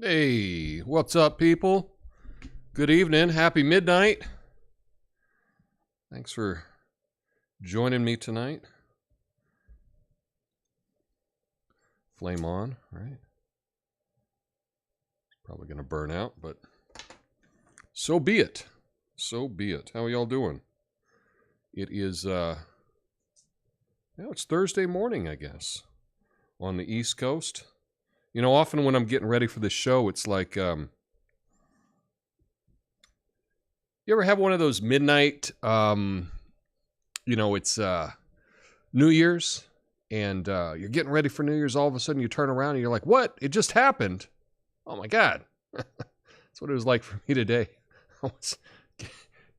Hey, what's up, people? Good evening. Happy midnight. Thanks for joining me tonight. Flame on, right? Probably going to burn out, but so be it. So be it. How are y'all doing? It is, it's Thursday morning, I guess, on the East Coast. You know, often when I'm getting ready for the show, it's like, you ever have one of those midnight, it's New Year's, and you're getting ready for New Year's, all of a sudden you turn around and you're like, what? It just happened. Oh my God. That's what it was like for me today. I was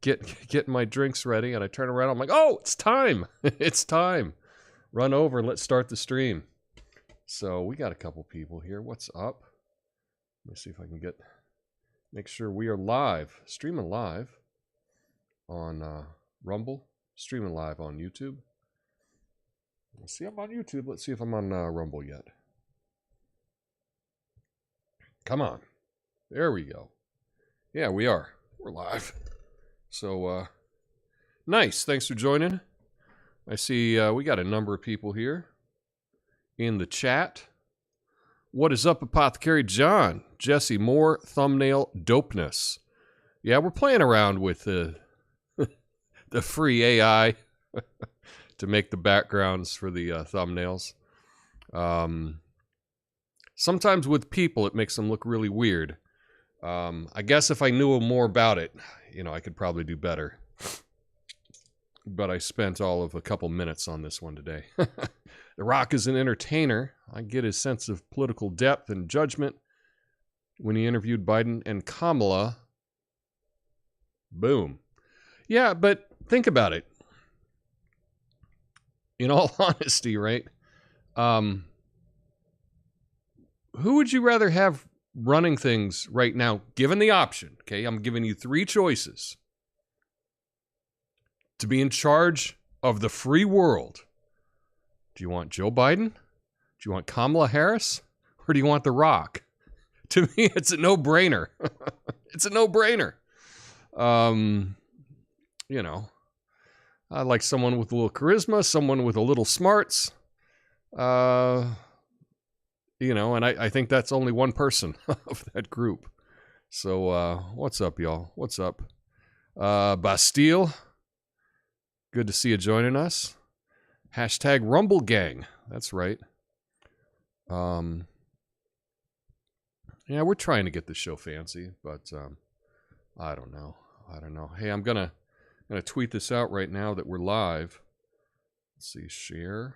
getting my drinks ready, and I turn around, I'm like, oh, it's time. It's time. Run over and let's start the stream. So we got a couple people here. What's up? Let me see if I can make sure we are live, streaming live on Rumble, streaming live on YouTube. Let's see, I'm on YouTube. Let's see if I'm on Rumble yet. Come on. There we go. Yeah, we are. We're live. So, nice. Thanks for joining. I see we got a number of people here in the chat. What is up, Apothecary John? Jesse, more thumbnail dopeness. Yeah, we're playing around with the free AI to make the backgrounds for the thumbnails. Sometimes with people, it makes them look really weird. I guess if I knew more about it, I could probably do better. But I spent all of a couple minutes on this one today. The Rock is an entertainer. I get his sense of political depth and judgment when he interviewed Biden and Kamala. Boom. Yeah, but think about it. In all honesty, right? Who would you rather have running things right now, given the option? Okay, I'm giving you three choices. To be in charge of the free world. Do you want Joe Biden? Do you want Kamala Harris? Or do you want The Rock? To me, it's a no-brainer. It's a no-brainer. I like someone with a little charisma, someone with a little smarts. And I think that's only one person of that group. So, what's up, y'all? What's up? Bastille. Good to see you joining us. Hashtag Rumble Gang. That's right. Yeah, we're trying to get the show fancy, but I don't know. Hey, I'm gonna tweet this out right now that we're live. Let's see, share,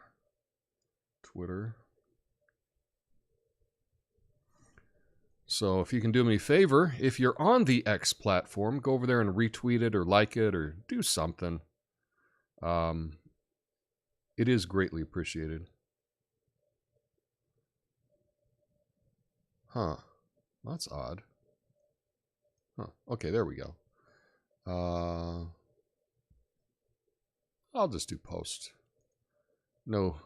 Twitter. So if you can do me a favor, if you're on the X platform, go over there and retweet it or like it or do something. It is greatly appreciated. Huh. That's odd. Huh. Okay, there we go. I'll just do post. No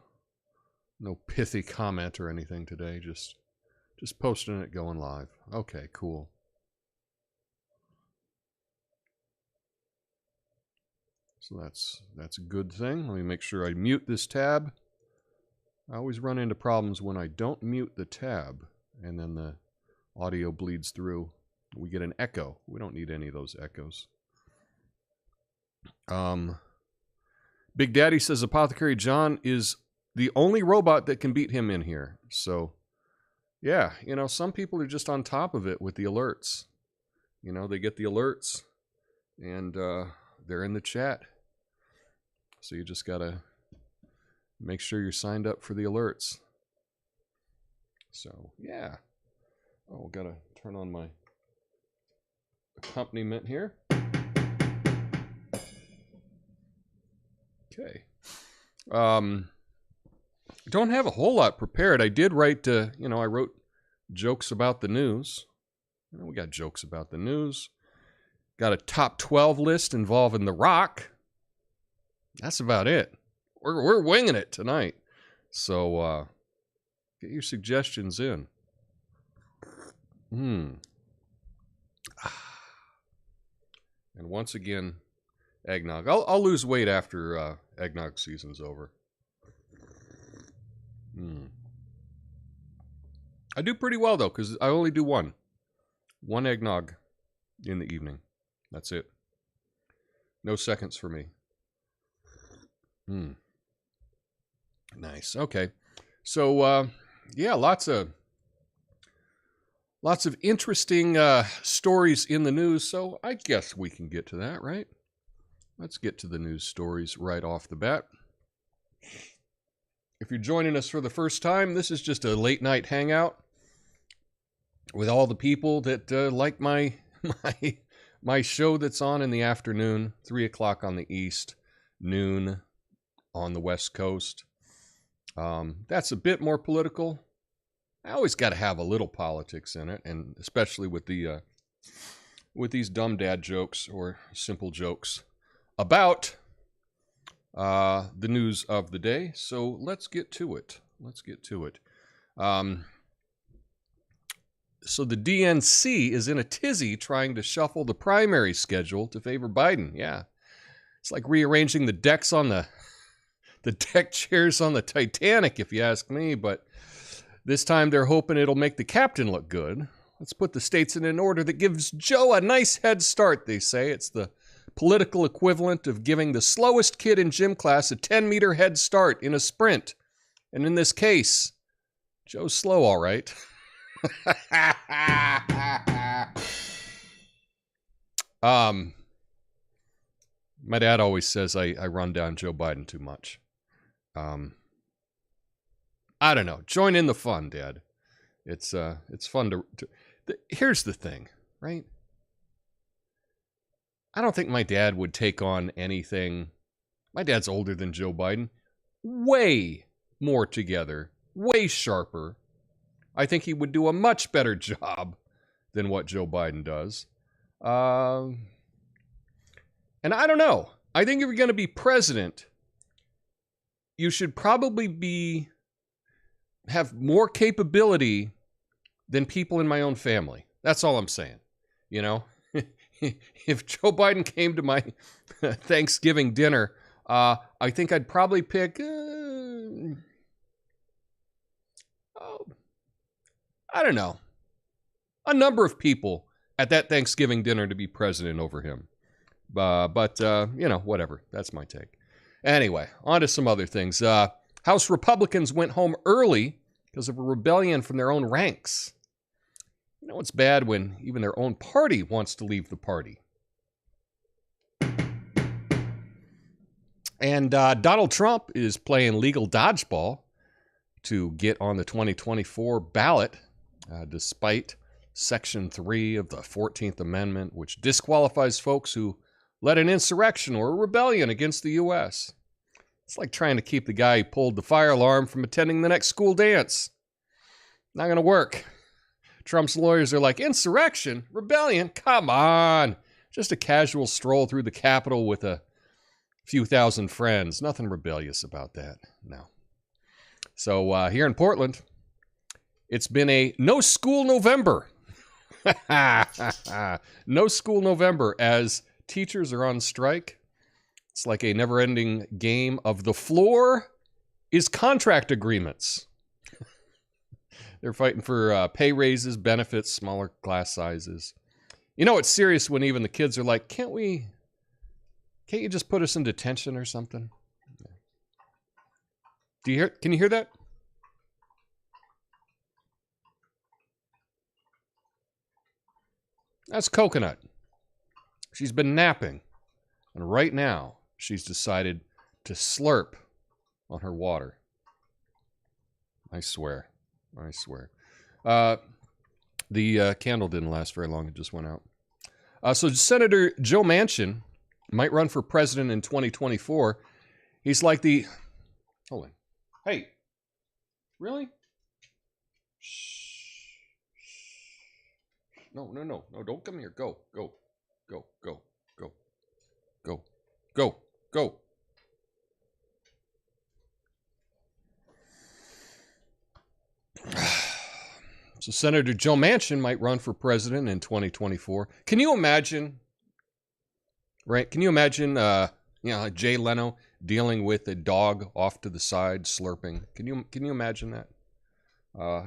pithy comment or anything today. Just posting it going live. Okay, cool. So that's a good thing. Let me make sure I mute this tab. I always run into problems when I don't mute the tab and then the audio bleeds through. We get an echo. We don't need any of those echoes. Big Daddy says Apothecary John is the only robot that can beat him in here. So, yeah, some people are just on top of it with the alerts. They get the alerts and they're in the chat. So you just got to make sure you're signed up for the alerts. So, yeah. Oh, got to turn on my accompaniment here. Okay. Don't have a whole lot prepared. I did write, I wrote jokes about the news. We got jokes about the news. Got a top 12 list involving The Rock. That's about it. We're winging it tonight. So, get your suggestions in. And once again, eggnog. I'll lose weight after eggnog season's over. I do pretty well, though, because I only do one eggnog in the evening. That's it. No seconds for me. Nice. Okay. So, yeah, lots of interesting stories in the news. So I guess we can get to that, right? Let's get to the news stories right off the bat. If you're joining us for the first time, this is just a late night hangout with all the people that like my show that's on in the afternoon, 3 o'clock on the East, noon on the West Coast. That's a bit more political. I always got to have a little politics in it, and especially with the with these dumb dad jokes or simple jokes about the news of the day. So let's get to it. So the DNC is in a tizzy trying to shuffle the primary schedule to favor Biden. Yeah, it's like rearranging the decks on the deck chairs on the Titanic, if you ask me. But this time they're hoping it'll make the captain look good. Let's put the states in an order that gives Joe a nice head start, they say. It's the political equivalent of giving the slowest kid in gym class a 10-meter head start in a sprint. And in this case, Joe's slow, all right. My dad always says I run down Joe Biden too much. I don't know. Join in the fun, Dad. It's fun to here's the thing, right? I don't think my dad would take on anything. My dad's older than Joe Biden. Way more together. Way sharper. I think he would do a much better job than what Joe Biden does. And I don't know. I think if you're going to be president, you should probably have more capability than people in my own family. That's all I'm saying. You know, if Joe Biden came to my Thanksgiving dinner, I think I'd probably pick, I don't know, a number of people at that Thanksgiving dinner to be president over him. But you know, whatever. That's my take. Anyway, on to some other things. House Republicans went home early because of a rebellion from their own ranks. You know, it's bad when even their own party wants to leave the party. And Donald Trump is playing legal dodgeball to get on the 2024 ballot, despite Section 3 of the 14th Amendment, which disqualifies folks who led an insurrection or a rebellion against the U.S. It's like trying to keep the guy who pulled the fire alarm from attending the next school dance. Not going to work. Trump's lawyers are like, insurrection? Rebellion? Come on. Just a casual stroll through the Capitol with a few thousand friends. Nothing rebellious about that. No. So here in Portland, it's been a no school November. No school November as teachers are on strike. It's like a never-ending game of the floor is contract agreements. They're fighting for pay raises, benefits, smaller class sizes. You know, it's serious when even the kids are like, can't you just put us in detention or something? Can you hear that? That's Coconut. She's been napping. And right now, she's decided to slurp on her water. I swear. The candle didn't last very long. It just went out. So Senator Joe Manchin might run for president in 2024. He's like the... Hold on. Hey. Really? Shh. No, don't come here. Go. So Senator Joe Manchin might run for president in 2024. Can you imagine, right? Can you imagine, like Jay Leno dealing with a dog off to the side slurping? Can you imagine that?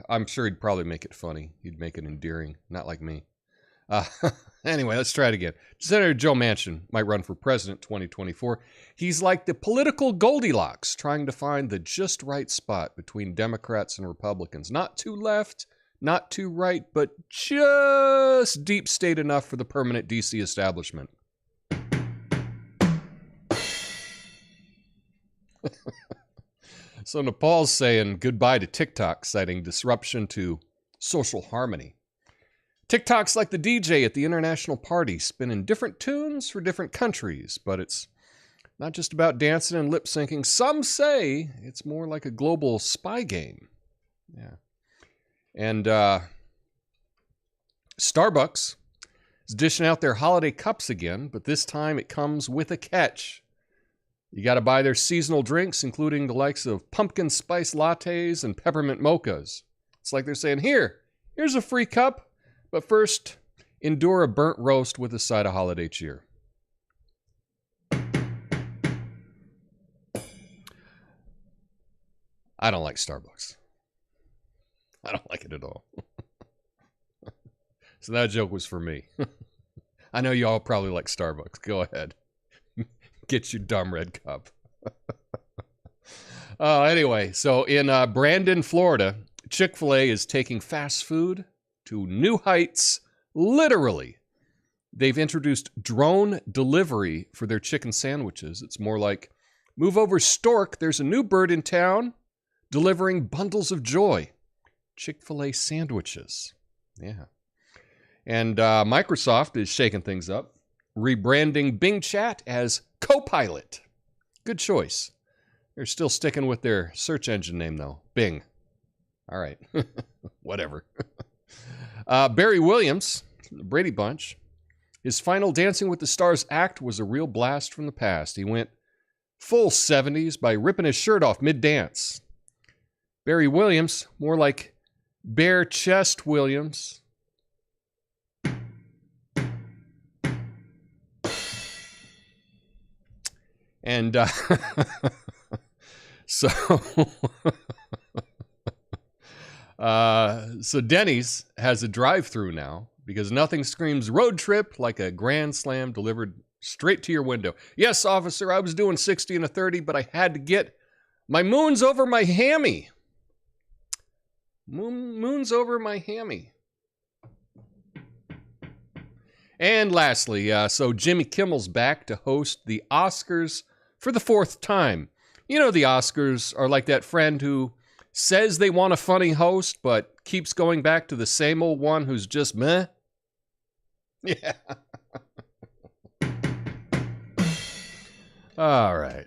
I'm sure he'd probably make it funny. He'd make it endearing, not like me. Anyway, let's try it again. Senator Joe Manchin might run for president 2024. He's like the political Goldilocks, trying to find the just right spot between Democrats and Republicans. Not too left, not too right, but just deep state enough for the permanent DC establishment. So Nepal's saying goodbye to TikTok, citing disruption to social harmony. TikTok's like the DJ at the international party, spinning different tunes for different countries, but it's not just about dancing and lip syncing. Some say it's more like a global spy game. Yeah. And Starbucks is dishing out their holiday cups again, but this time it comes with a catch. You got to buy their seasonal drinks, including the likes of pumpkin spice lattes and peppermint mochas. It's like they're saying, here's a free cup, but first, endure a burnt roast with a side of holiday cheer. I don't like Starbucks. I don't like it at all. So that joke was for me. I know you all probably like Starbucks. Go ahead. Get your dumb red cup. Anyway, so in Brandon, Florida, Chick-fil-A is taking fast food to new heights, literally. They've introduced drone delivery for their chicken sandwiches. It's more like, move over stork, there's a new bird in town delivering bundles of joy. Chick-fil-A sandwiches. Yeah. And Microsoft is shaking things up, rebranding Bing Chat as Copilot. Good choice. They're still sticking with their search engine name, though. Bing. All right. Whatever. Barry Williams, the Brady Bunch, his final Dancing with the Stars act was a real blast from the past. He went full 70s by ripping his shirt off mid-dance. Barry Williams, more like Bare Chest Williams. And so Denny's has a drive-through now because nothing screams road trip like a grand slam delivered straight to your window. Yes, officer, I was doing 60 and a 30, but I had to get my moons over my hammy. Moons over my hammy. And lastly, so Jimmy Kimmel's back to host the Oscars for the 4th time. You know, the Oscars are like that friend who says they want a funny host, but keeps going back to the same old one who's just meh. Yeah. All right.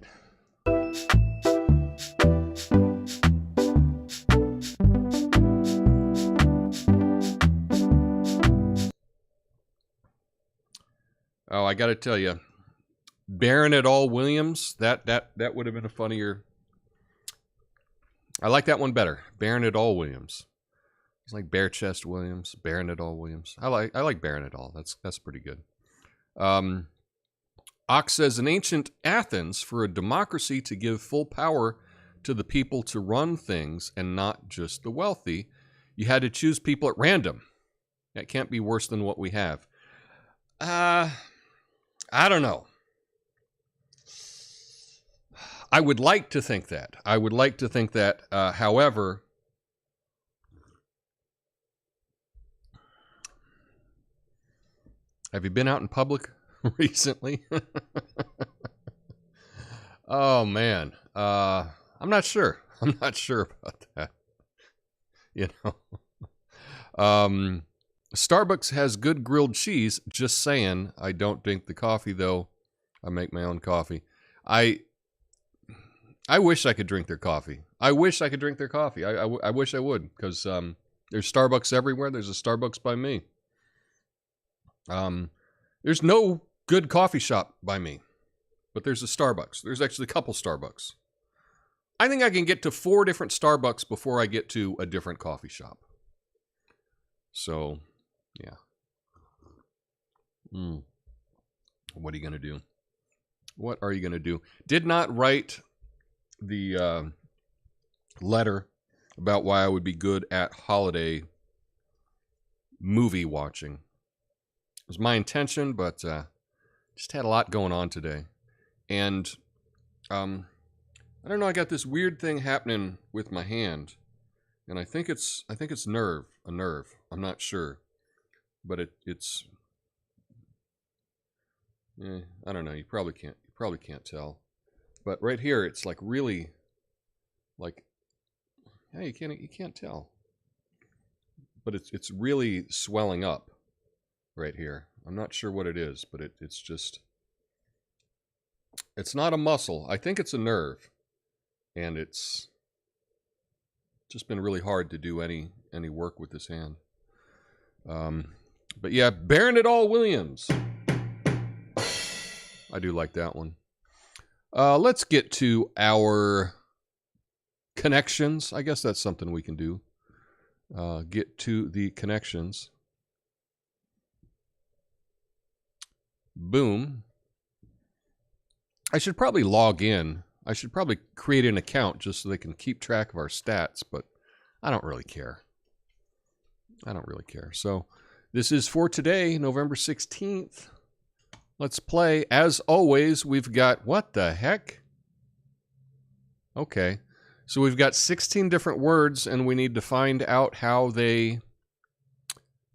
Oh, I got to tell you, Baron et al. Williams, that would have been a funnier. I like that one better. Baron et al. Williams. It's like Bare Chest Williams, Baron et al. Williams. I like Baron et al. That's pretty good. Ox says in ancient Athens, for a democracy to give full power to the people to run things and not just the wealthy, you had to choose people at random. That can't be worse than what we have. I don't know. I would like to think that. However, have you been out in public recently? Oh, man. I'm not sure. I'm not sure about that. You know. Starbucks has good grilled cheese. Just saying. I don't drink the coffee, though. I make my own coffee. I wish I could drink their coffee. I wish I wish I would, because there's Starbucks everywhere. There's a Starbucks by me. There's no good coffee shop by me, but there's a Starbucks. There's actually a couple Starbucks. I think I can get to 4 different Starbucks before I get to a different coffee shop. So, yeah. What are you going to do? What are you going to do? Did not write the letter about why I would be good at holiday movie watching. It was my intention, but just had a lot going on today. And I don't know, I got this weird thing happening with my hand. And I think it's a nerve. I'm not sure. But it's I don't know, you probably can't tell. But right here it's like really like yeah, you can't tell. But it's really swelling up right here. I'm not sure what it is, but it's just it's not a muscle. I think it's a nerve. And it's just been really hard to do any work with this hand. But yeah, Baron et al. Williams. I do like that one. Let's get to our connections. I guess that's something we can do. Get to the connections. Boom. I should probably log in. I should probably create an account just so they can keep track of our stats, but I don't really care. So this is for today, November 16th. Let's play. As always, we've got, what the heck? Okay. So we've got 16 different words, and we need to find out how they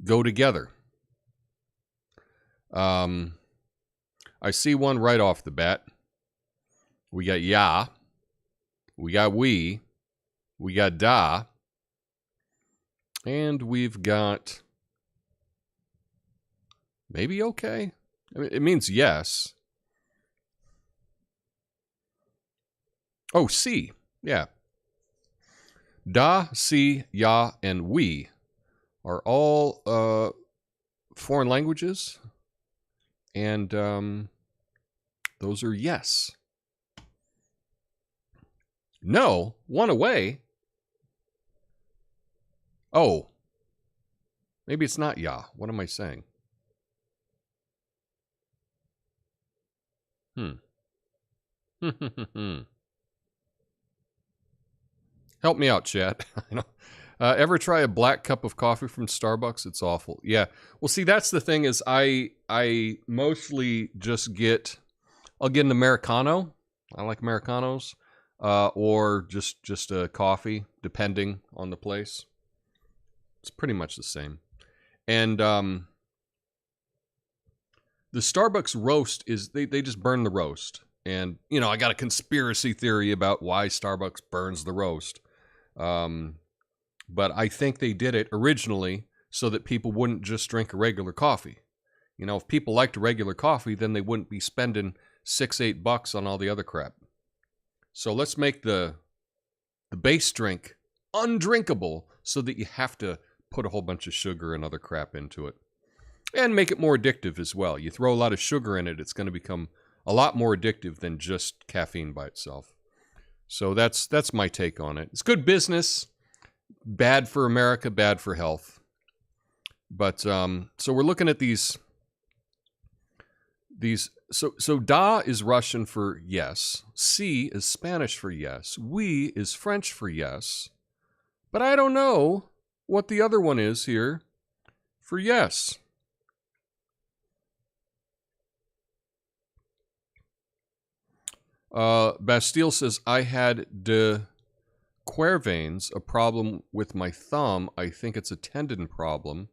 go together. I see one right off the bat. We got ya. We got we got da. And we've got maybe okay. I mean, it means yes. Oh, si. Yeah. Da, si, ya, and we are all foreign languages. And those are yes. No, one away. Oh. Maybe it's not ya. What am I saying? Help me out, chat. Ever try a black cup of coffee from Starbucks? It's awful. Yeah. Well, see, that's the thing is I mostly just I'll get an Americano. I like Americanos. Or just a coffee, depending on the place. It's pretty much the same. And the Starbucks roast is, they just burn the roast. And, you know, I got a conspiracy theory about why Starbucks burns the roast. But I think they did it originally so that people wouldn't just drink a regular coffee. You know, if people liked a regular coffee, then they wouldn't be spending $6-8 on all the other crap. So let's make the base drink undrinkable so that you have to put a whole bunch of sugar and other crap into it. And make it more addictive as well. You throw a lot of sugar in it, it's going to become a lot more addictive than just caffeine by itself. So that's my take on it. It's good business, bad for America, bad for health. But so we're looking at these. So da is Russian for yes. Si is Spanish for yes. We is French for yes. But I don't know what the other one is here for yes. Bastille says, I had de Quervain's, a problem with my thumb. I think it's a tendon problem.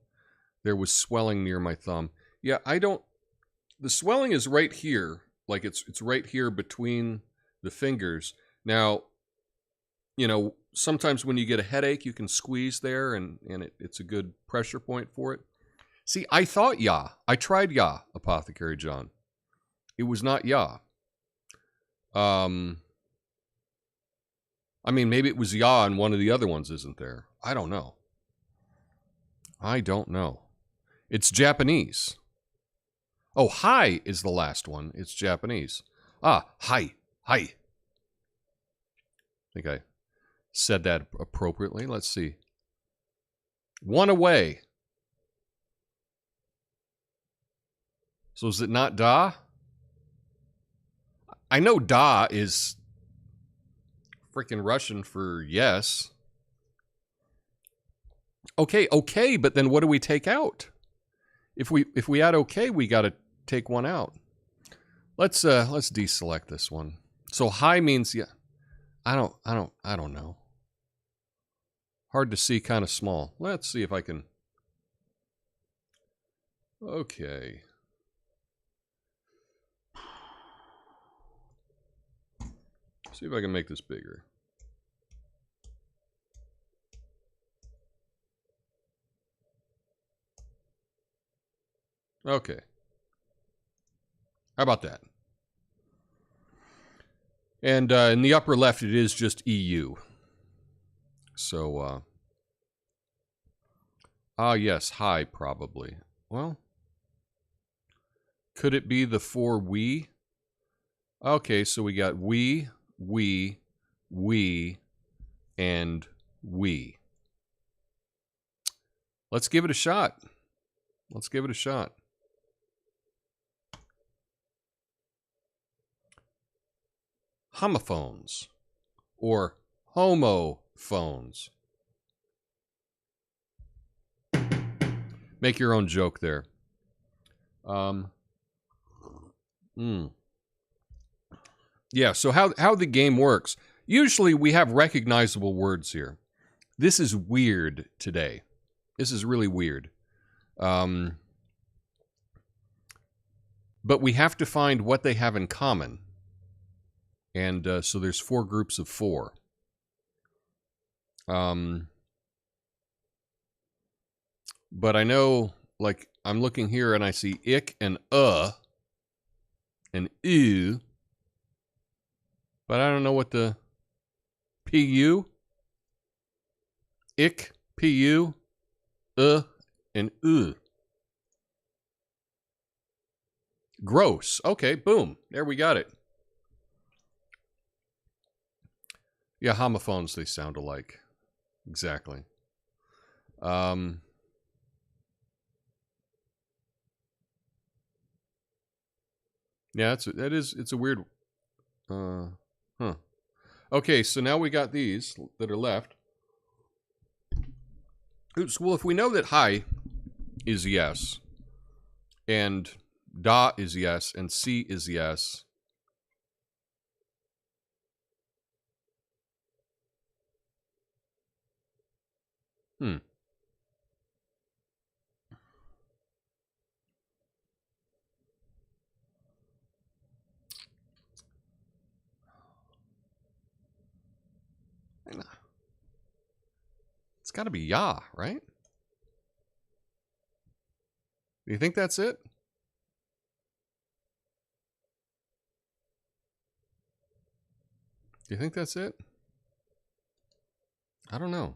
There was swelling near my thumb. Yeah, the swelling is right here. Like it's right here between the fingers. Now, you know, sometimes when you get a headache, you can squeeze there and it's a good pressure point for it. See, I thought ya. I tried ya, Apothecary John. It was not ya. I mean, maybe it was ya and one of the other ones isn't there. I don't know. It's Japanese. Oh, hi is the last one. It's Japanese. Ah, hi. I think I said that appropriately. Let's see. One away. So is it not da? I know da is freaking Russian for yes. Okay, but then what do we take out? If we add okay, we got to take one out. Let's deselect this one. So high means yeah. I don't know. Hard to see, kind of small. Let's see if I can. Okay. See if I can make this bigger. Okay. How about that? And in the upper left, it is just EU. So, yes, high probably. Well, could it be the for we? Okay, so we got we, and we. Let's give it a shot. Let's give it a shot. Homophones or homophones. Make your own joke there. Yeah, so how the game works. Usually we have recognizable words here. This is weird today. This is really weird. But we have to find what they have in common. And so there's 4 groups of 4. But I know, like, I'm looking here and I see ick and ew. But I don't know what the pu, ick, pu, and gross. Okay, boom. There we got it. Yeah, homophones, they sound alike. Exactly. Yeah, it's a weird Okay, so now we got these that are left. Oops, well, if we know that high is yes, and da is yes, and C is yes, it's got to be ya, right? Do you think that's it? Do you think that's it? I don't know.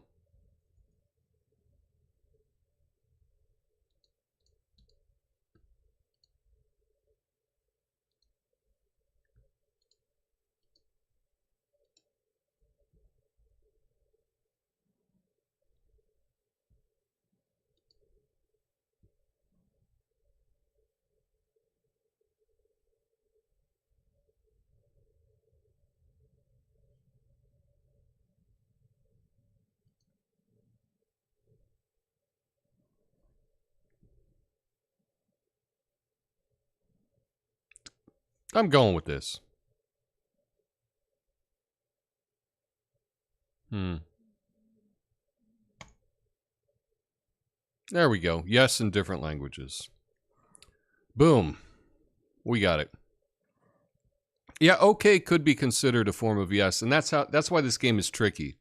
I'm going with this. There we go. Yes in different languages. Boom. We got it. Yeah, okay could be considered a form of yes, and that's why this game is tricky.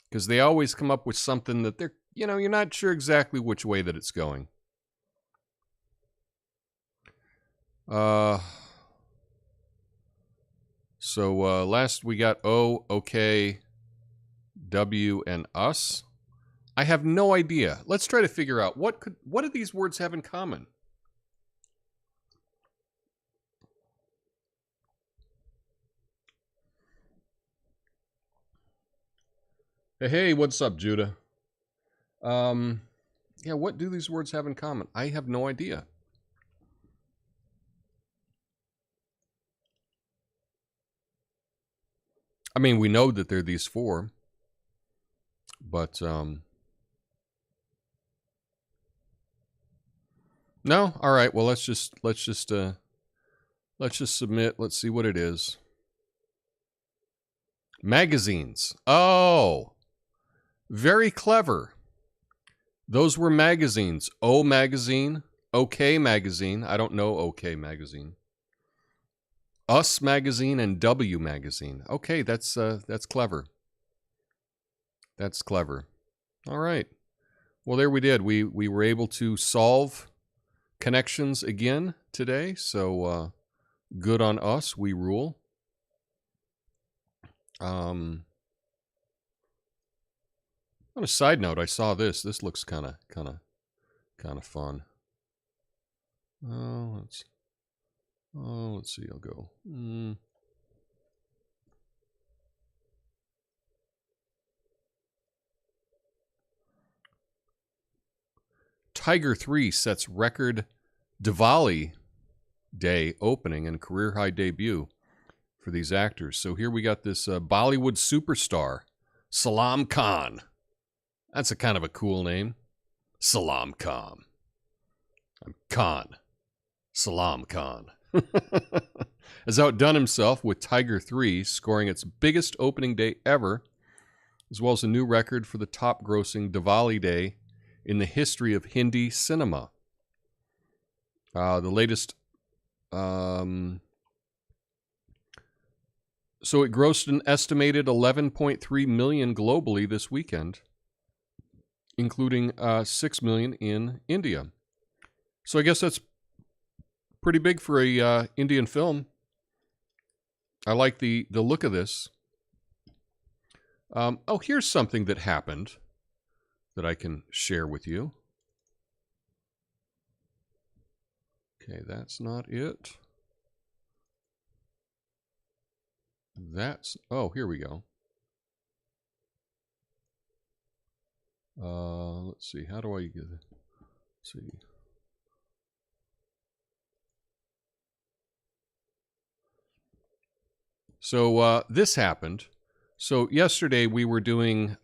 Because they always come up with something that they're, you're not sure exactly which way that it's going. So last we got O, okay, W, and us. I have no idea. Let's try to figure out what do these words have in common? Hey, what's up, Judah? Yeah, what do these words have in common? I have no idea. I mean, we know that there are these 4, but no. All right. Well, let's just submit. Let's see what it is. Magazines. Oh, very clever. Those were magazines. O Magazine, OK Magazine. I don't know OK Magazine. Us Magazine and W Magazine. Okay, that's clever. That's clever. All right. Well, there we did. We were able to solve connections again today. So good on us. We rule. On a side note, I saw this. This looks kind of fun. Let's see. I'll go. Tiger 3 sets record Diwali Day opening and career high debut for these actors. So here we got this Bollywood superstar, Salam Khan. That's a kind of a cool name. Salam Khan. I'm Khan. Salam Khan. Has outdone himself with Tiger 3, scoring its biggest opening day ever, as well as a new record for the top grossing Diwali Day in the history of Hindi cinema. The latest... So it grossed an estimated 11.3 million globally this weekend, including 6 million in India. So I guess that's pretty big for a Indian film. I like the look of this. Oh, here's something that happened that I can share with you. Okay, that's not it. Oh, here we go. Let's see. How do I get it? Let's see. So this happened. So yesterday we were doing,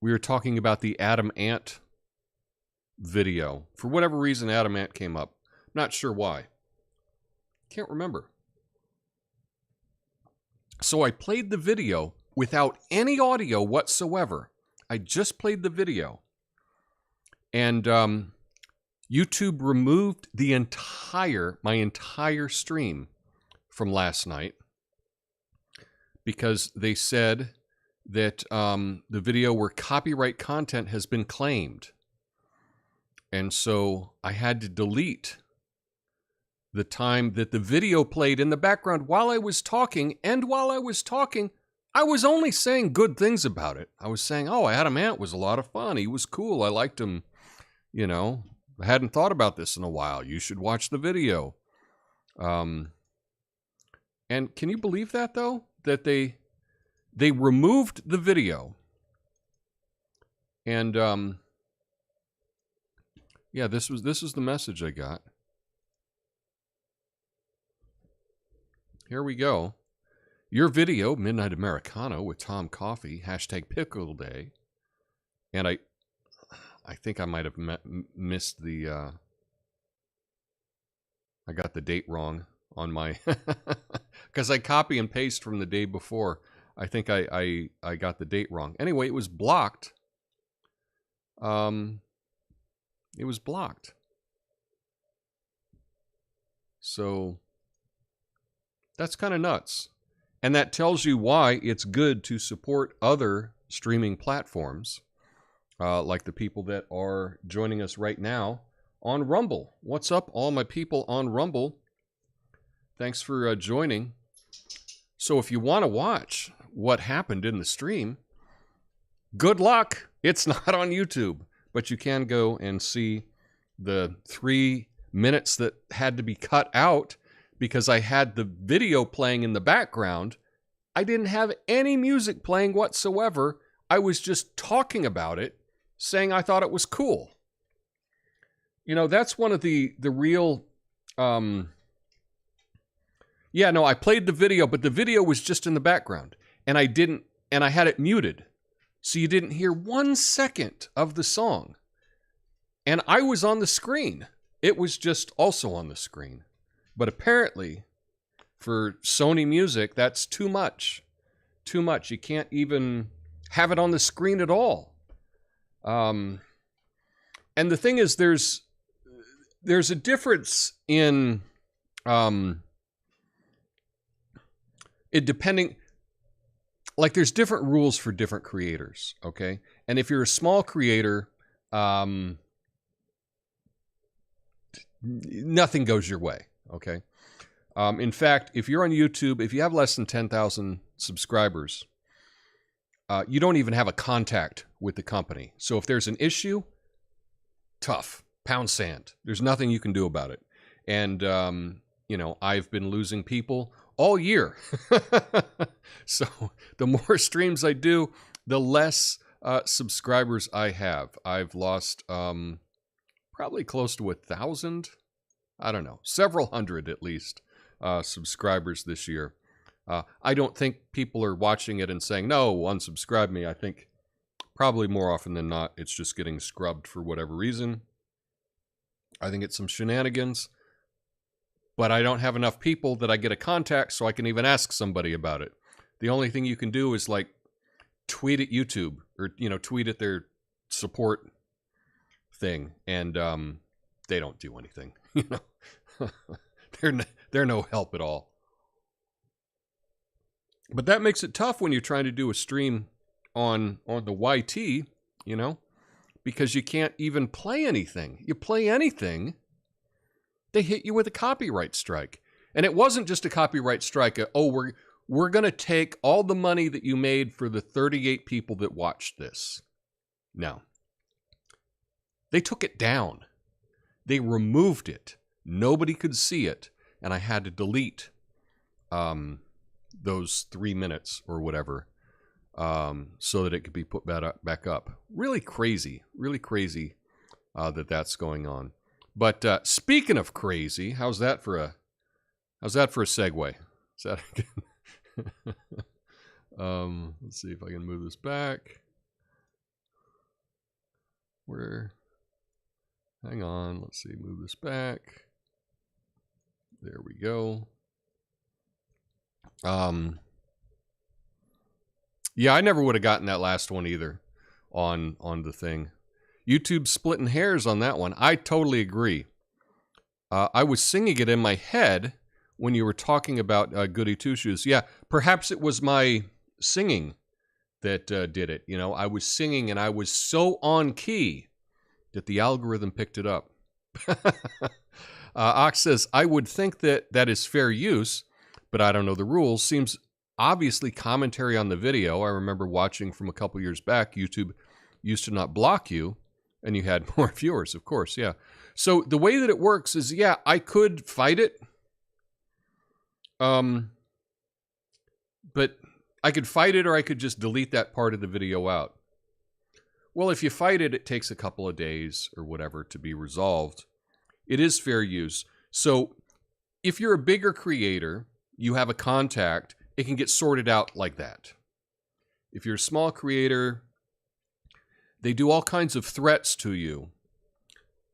we were talking about the Adam Ant video. For whatever reason, Adam Ant came up. Not sure why. Can't remember. So I played the video without any audio whatsoever. I just played the video. And YouTube removed my entire stream from last night because they said that the video where copyright content has been claimed. And so I had to delete the time that the video played in the background while I was talking. And while I was talking, I was only saying good things about it. I was saying, oh, Adam Ant was a lot of fun. He was cool. I liked him. You know, I hadn't thought about this in a while. You should watch the video. And can you believe that, though? That they removed the video. And yeah, this is the message I got. Here we go. Your video, Midnight Americano with Tom Coffey, #Pickle Day. And I think I might have missed the... I got the date wrong on my... Because I copy and paste from the day before. I think I got the date wrong. Anyway, it was blocked. It was blocked. So... that's kind of nuts. And that tells you why it's good to support other streaming platforms, like the people that are joining us right now on Rumble. What's up, all my people on Rumble? Thanks for joining. So if you want to watch what happened in the stream, good luck. It's not on YouTube, but you can go and see the 3 minutes that had to be cut out because I had the video playing in the background. I didn't have any music playing whatsoever. I was just talking about it, saying I thought it was cool. You know, that's one of the real, you Yeah, no, I played the video, but the video was just in the background. And I had it muted. So you didn't hear 1 second of the song. And I was on the screen. It was just also on the screen. But apparently, for Sony Music, that's too much. Too much. You can't even have it on the screen at all. And the thing is, there's a difference in it depending, like there's different rules for different creators, okay? And if you're a small creator, nothing goes your way, okay? In fact, if you're on YouTube, if you have less than 10,000 subscribers, you don't even have a contact with the company. So if there's an issue, tough, pound sand. There's nothing you can do about it. And, you know, I've been losing people all year. So the more streams I do, the less subscribers I have. I've lost probably close to 1,000. I don't know, several hundred at least subscribers this year. I don't think people are watching it and saying, no, unsubscribe me. I think probably more often than not, it's just getting scrubbed for whatever reason. I think it's some shenanigans. But I don't have enough people that I get a contact so I can even ask somebody about it. The only thing you can do is like tweet at YouTube or, you know, tweet at their support thing. And they don't do anything, you know. They're no help at all. But that makes it tough when you're trying to do a stream on the YT, you know, because you can't even play anything. You play anything, they hit you with a copyright strike. And it wasn't just a copyright strike. We're going to take all the money that you made for the 38 people that watched this. No. They took it down. They removed it. Nobody could see it. And I had to delete those 3 minutes or whatever so that it could be put back up. Really crazy that that's going on. But speaking of crazy, how's that for a segue? Is that let's see if I can move this back. Hang on, let's see, move this back. There we go. Yeah, I never would have gotten that last one either on the thing. YouTube splitting hairs on that one. I totally agree. I was singing it in my head when you were talking about Goody Two Shoes. Yeah, perhaps it was my singing that did it. You know, I was singing and I was so on key that the algorithm picked it up. Ox says, I would think that is fair use, but I don't know the rules. Seems obviously commentary on the video. I remember watching from a couple years back, YouTube used to not block you, and you had more viewers, of course, yeah. So the way that it works is, yeah, I could fight it. But I could fight it or I could just delete that part of the video out. Well, if you fight it, it takes a couple of days or whatever to be resolved. It is fair use. So if you're a bigger creator, you have a contact, it can get sorted out like that. If you're a small creator, they do all kinds of threats to you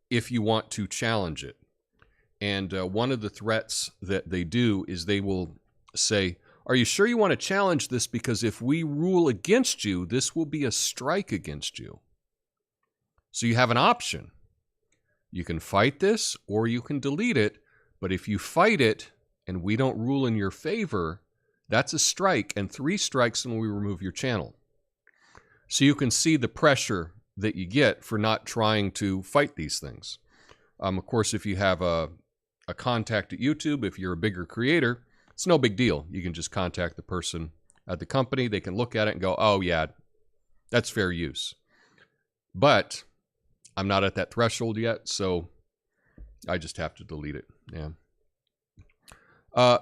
if you want to challenge it. And one of the threats that they do is they will say, are you sure you want to challenge this? Because if we rule against you, this will be a strike against you. So you have an option. You can fight this or you can delete it. But if you fight it and we don't rule in your favor, that's a strike, and 3 strikes and we remove your channel. So you can see the pressure that you get for not trying to fight these things. Of course, if you have a contact at YouTube, if you're a bigger creator, it's no big deal. You can just contact the person at the company. They can look at it and go, oh, yeah, that's fair use. But I'm not at that threshold yet, so I just have to delete it. Yeah.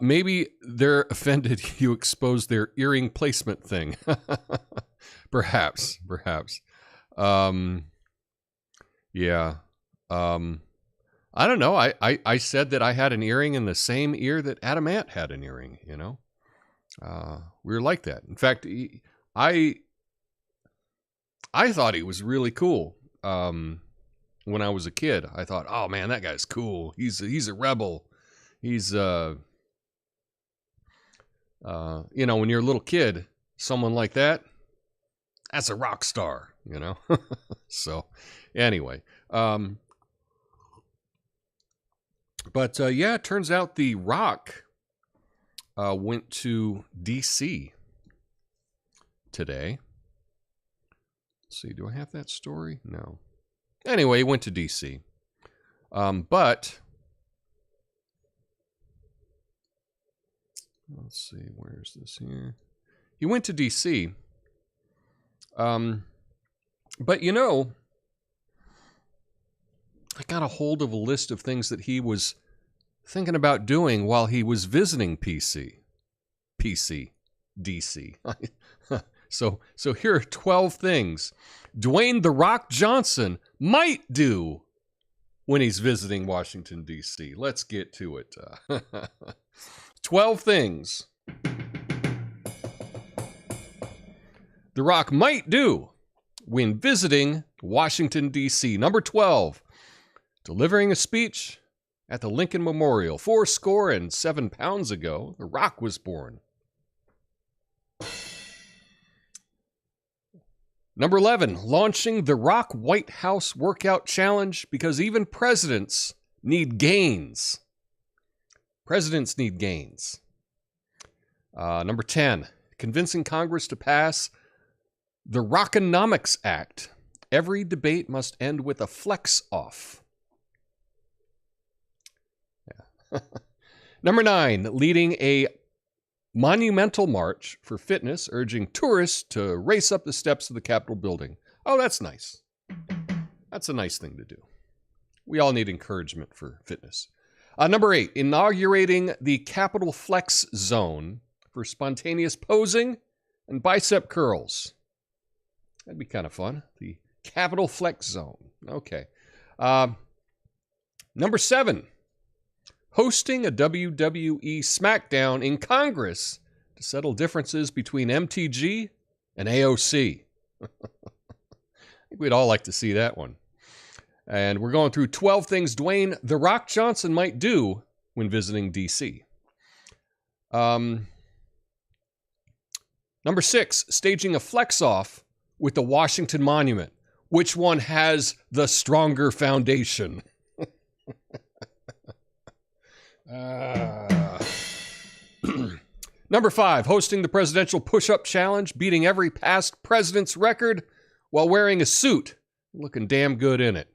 Maybe they're offended you exposed their earring placement thing. Perhaps. Yeah. I don't know. I said that I had an earring in the same ear that Adam Ant had an earring, you know. We were like that. In fact, I thought he was really cool. When I was a kid, I thought, oh man, that guy's cool. He's a rebel. He's you know, when you're a little kid, someone like that, that's a rock star, you know. So anyway, but yeah, it turns out The Rock went to DC today. Let's see, do I have that story? No. Anyway, he went to DC. But let's see, where is this here? He went to DC. But you know, I got a hold of a list of things that he was thinking about doing while he was visiting DC, DC. So here are 12 things Dwayne "The Rock" Johnson might do when he's visiting Washington, D.C. Let's get to it. 12 things The Rock might do when visiting Washington, D.C. Number 12, delivering a speech at the Lincoln Memorial. 77 pounds ago, The Rock was born. Number 11, launching the Rock White House Workout Challenge because even presidents need gains. Presidents need gains. Number 10, convincing Congress to pass the Rockonomics Act. Every debate must end with a flex off. Yeah. Number 9, leading a monumental march for fitness, urging tourists to race up the steps of the Capitol building. Oh, that's nice. That's a nice thing to do. We all need encouragement for fitness. Number 8, inaugurating the Capitol Flex Zone for spontaneous posing and bicep curls. That'd be kind of fun. The Capitol Flex Zone. Okay. Number 7, hosting a WWE SmackDown in Congress to settle differences between MTG and AOC. I think we'd all like to see that one. And we're going through 12 things Dwayne "The Rock" Johnson might do when visiting DC. Number 6, staging a flex-off with the Washington Monument. Which one has the stronger foundation? Number 5, hosting the presidential push-up challenge, beating every past president's record while wearing a suit, looking damn good in it.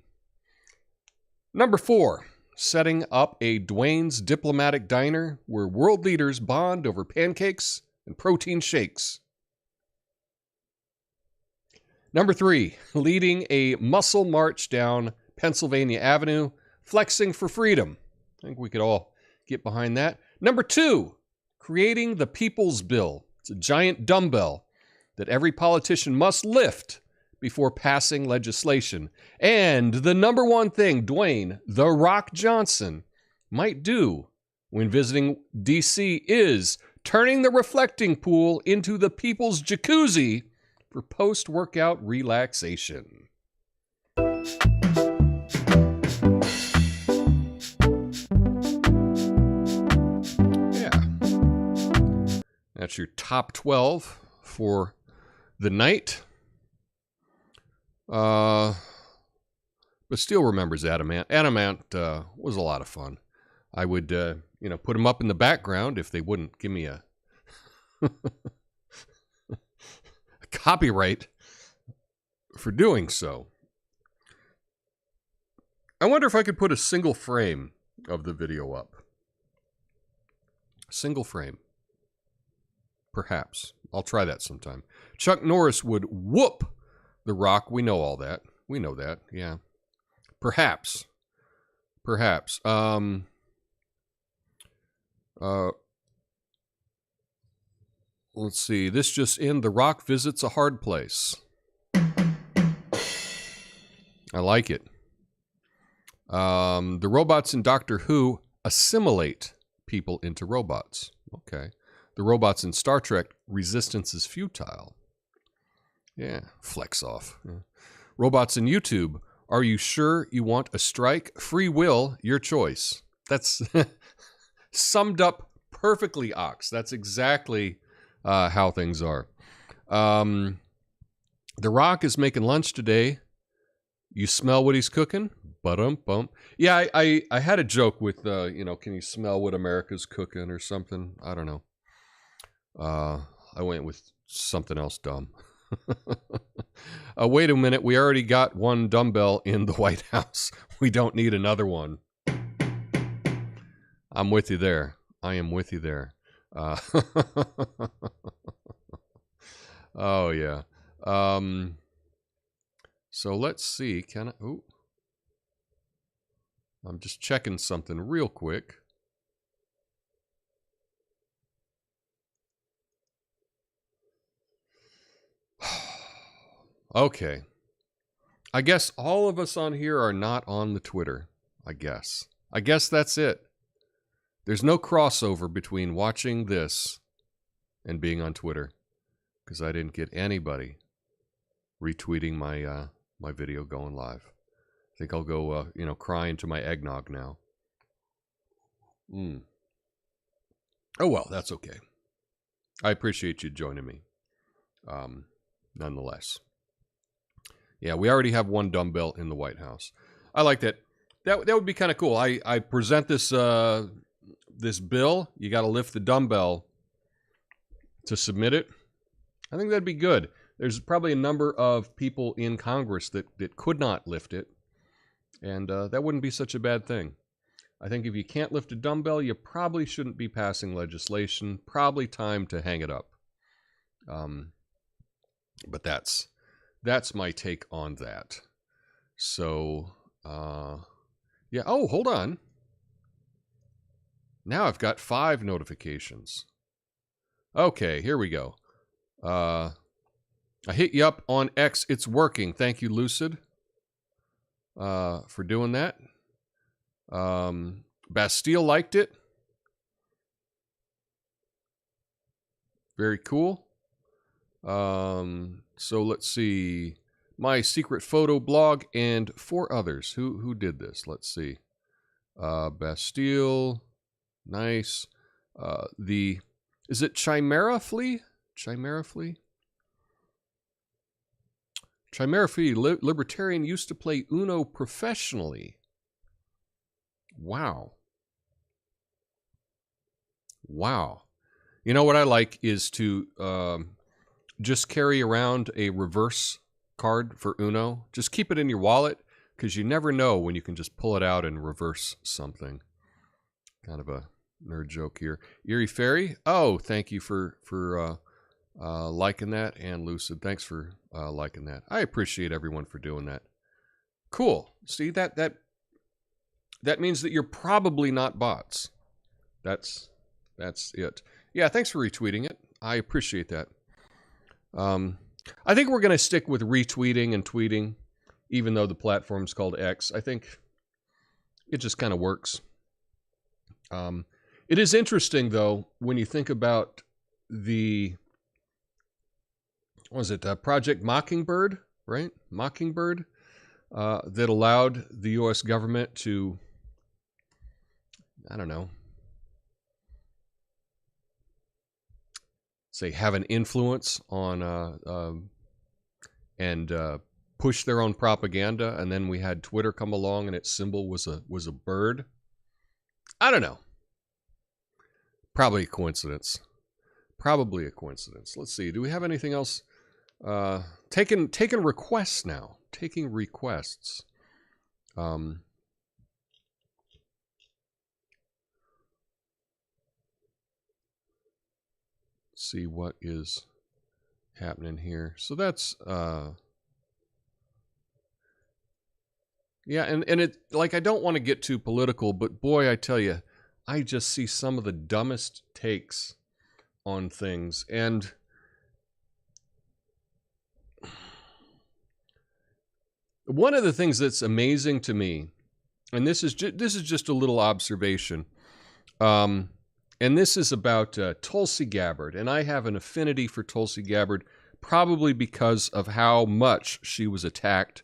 Number 4, setting up a Dwayne's Diplomatic Diner where world leaders bond over pancakes and protein shakes. Number 3, leading a muscle march down Pennsylvania Avenue, flexing for freedom. I think we could all get behind that. Number 2, creating the People's Bill. It's a giant dumbbell that every politician must lift before passing legislation. And the number 1 thing Dwayne "The Rock" Johnson might do when visiting DC is turning the reflecting pool into the people's jacuzzi for post-workout relaxation. That's your top 12 for the night. But still remembers Adam Ant. Adam Ant was a lot of fun. I would, put him up in the background if they wouldn't give me a copyright for doing so. I wonder if I could put a single frame of the video up. Single frame. Perhaps. I'll try that sometime. Chuck Norris would whoop The Rock. We know all that. We know that. Yeah. Perhaps. Let's see. This just in. The Rock visits a hard place. I like it. The robots in Doctor Who assimilate people into robots. Okay. The robots in Star Trek, resistance is futile. Yeah, flex off. Yeah. Robots in YouTube, are you sure you want a strike? Free will, your choice. That's summed up perfectly, Ox. That's exactly how things are. The Rock is making lunch today. You smell what he's cooking? Bump. Yeah, I had a joke with, can you smell what America's cooking or something? I don't know. I went with something else dumb. Wait a minute. We already got one dumbbell in the White House. We don't need another one. I'm with you there. I am with you there. Oh, yeah. So let's see. Can I... Ooh. I'm just checking something real quick. Okay. I guess all of us on here are not on the Twitter. I guess that's it. There's no crossover between watching this and being on Twitter, because I didn't get anybody retweeting my my video going live. I think I'll go cry into my eggnog now. Oh well, that's okay. I appreciate you joining me. Nonetheless. Yeah, we already have one dumbbell in the White House. I like that. That would be kind of cool. I present this this bill. You got to lift the dumbbell to submit it. I think that'd be good. There's probably a number of people in Congress that could not lift it, and that wouldn't be such a bad thing. I think if you can't lift a dumbbell, you probably shouldn't be passing legislation. Probably time to hang it up. But that's my take on that. So, yeah. Oh, hold on. Now I've got 5 notifications. Okay, here we go. I hit you up on X. It's working. Thank you, Lucid, for doing that. Bastille liked it. Very cool. So let's see. My secret photo blog and 4 others. Who did this? Let's see. Bastille. Nice. Is it Chimera Flea? Chimera Flea? Chimera Flea, libertarian, used to play Uno professionally. Wow. Wow. You know what I like is to just carry around a reverse card for Uno. Just keep it in your wallet, because you never know when you can just pull it out and reverse something. Kind of a nerd joke here. Erie Fairy. Oh, thank you for liking that, and Lucid. Thanks for liking that. I appreciate everyone for doing that. Cool. See, that means that you're probably not bots. That's it. Yeah, thanks for retweeting it. I appreciate that. I think we're going to stick with retweeting and tweeting, even though the platform's called X. I think it just kind of works. It is interesting, though, when you think about Project Mockingbird, right? Mockingbird, that allowed the U.S. government to, I don't know, say have an influence on and push their own propaganda, and then we had Twitter come along and its symbol was a bird. I don't know. Probably a coincidence. Probably a coincidence. Let's see. Do we have anything else? Taking requests now. Taking requests. See what is happening here. So that's yeah, and it, like, I don't want to get too political, but boy, I tell you, I just see some of the dumbest takes on things. And one of the things that's amazing to me and this is just a little observation. And this is about Tulsi Gabbard, and I have an affinity for Tulsi Gabbard, probably because of how much she was attacked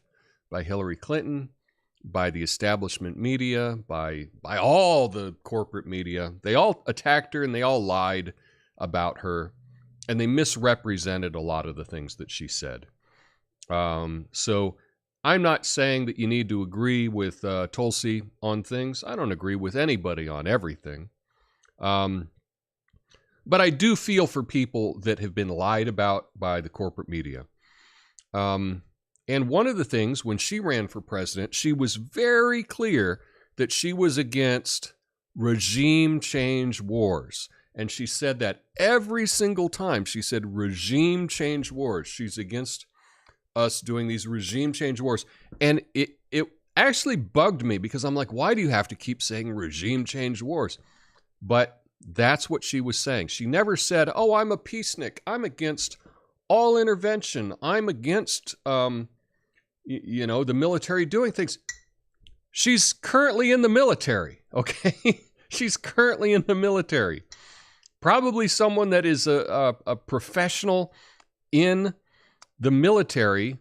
by Hillary Clinton, by the establishment media, by all the corporate media. They all attacked her and they all lied about her, and they misrepresented a lot of the things that she said. So I'm not saying that you need to agree with Tulsi on things. I don't agree with anybody on everything. But I do feel for people that have been lied about by the corporate media. And one of the things, when she ran for president, she was very clear that she was against regime change wars. And she said that every single time. She said regime change wars. She's against us doing these regime change wars. And it actually bugged me, because I'm like, why do you have to keep saying regime change wars? But that's what she was saying. She never said, oh, I'm a peacenik. I'm against all intervention. I'm against, the military doing things. She's currently in the military, okay? She's currently in the military. Probably someone that is a professional in the military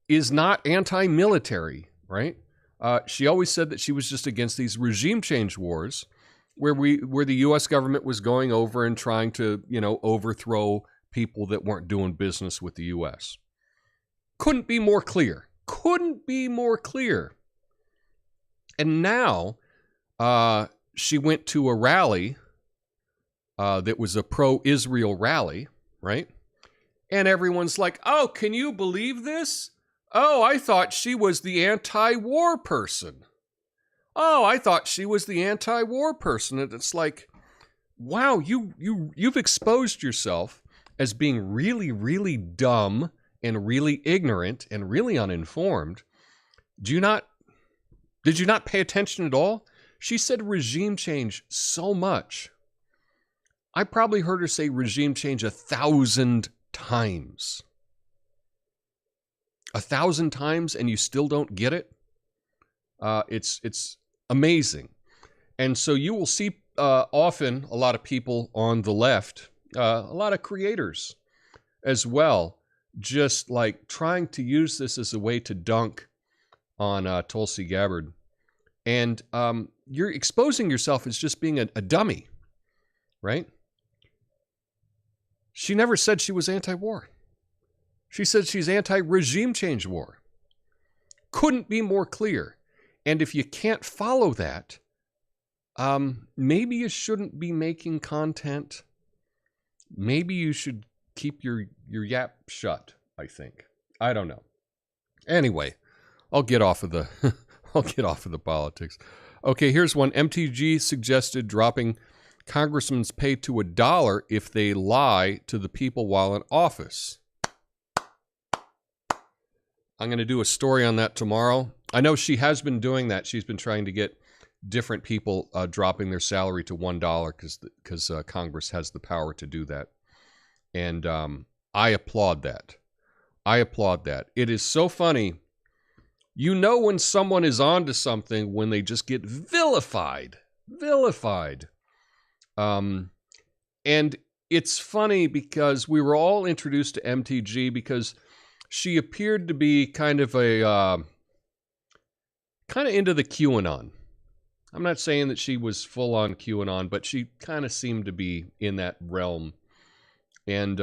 is not anti-military, right? She always said that she was just against these regime change wars, where the U.S. government was going over and trying to, overthrow people that weren't doing business with the U.S. Couldn't be more clear. Couldn't be more clear. And now she went to a rally that was a pro-Israel rally, right? And everyone's like, oh, can you believe this? Oh, I thought she was the anti-war person. Oh, I thought she was the anti-war person. And it's like, wow, you've exposed yourself as being really, really dumb and really ignorant and really uninformed. Did you not pay attention at all? She said regime change so much. I probably heard her say regime change 1,000 times. 1,000 times, and you still don't get it? It's amazing. And so you will see often a lot of people on the left, a lot of creators as well, just like trying to use this as a way to dunk on Tulsi Gabbard. And you're exposing yourself as just being a dummy, right? She never said she was anti-war. She said she's anti-regime change war. Couldn't be more clear. And if you can't follow that, maybe you shouldn't be making content. Maybe you should keep your yap shut, I think. I don't know. Anyway, I'll get off of the politics. Okay, here's one. MTG suggested dropping congressmen's pay to $1 if they lie to the people while in office. I'm going to do a story on that tomorrow. I know she has been doing that. She's been trying to get different people dropping their salary to $1 because Congress has the power to do that. And I applaud that. I applaud that. It is so funny. You know when someone is onto something when they just get vilified. Vilified. And it's funny because we were all introduced to MTG because she appeared to be kind of into the QAnon. I'm not saying that she was full on QAnon, but she kind of seemed to be in that realm. And,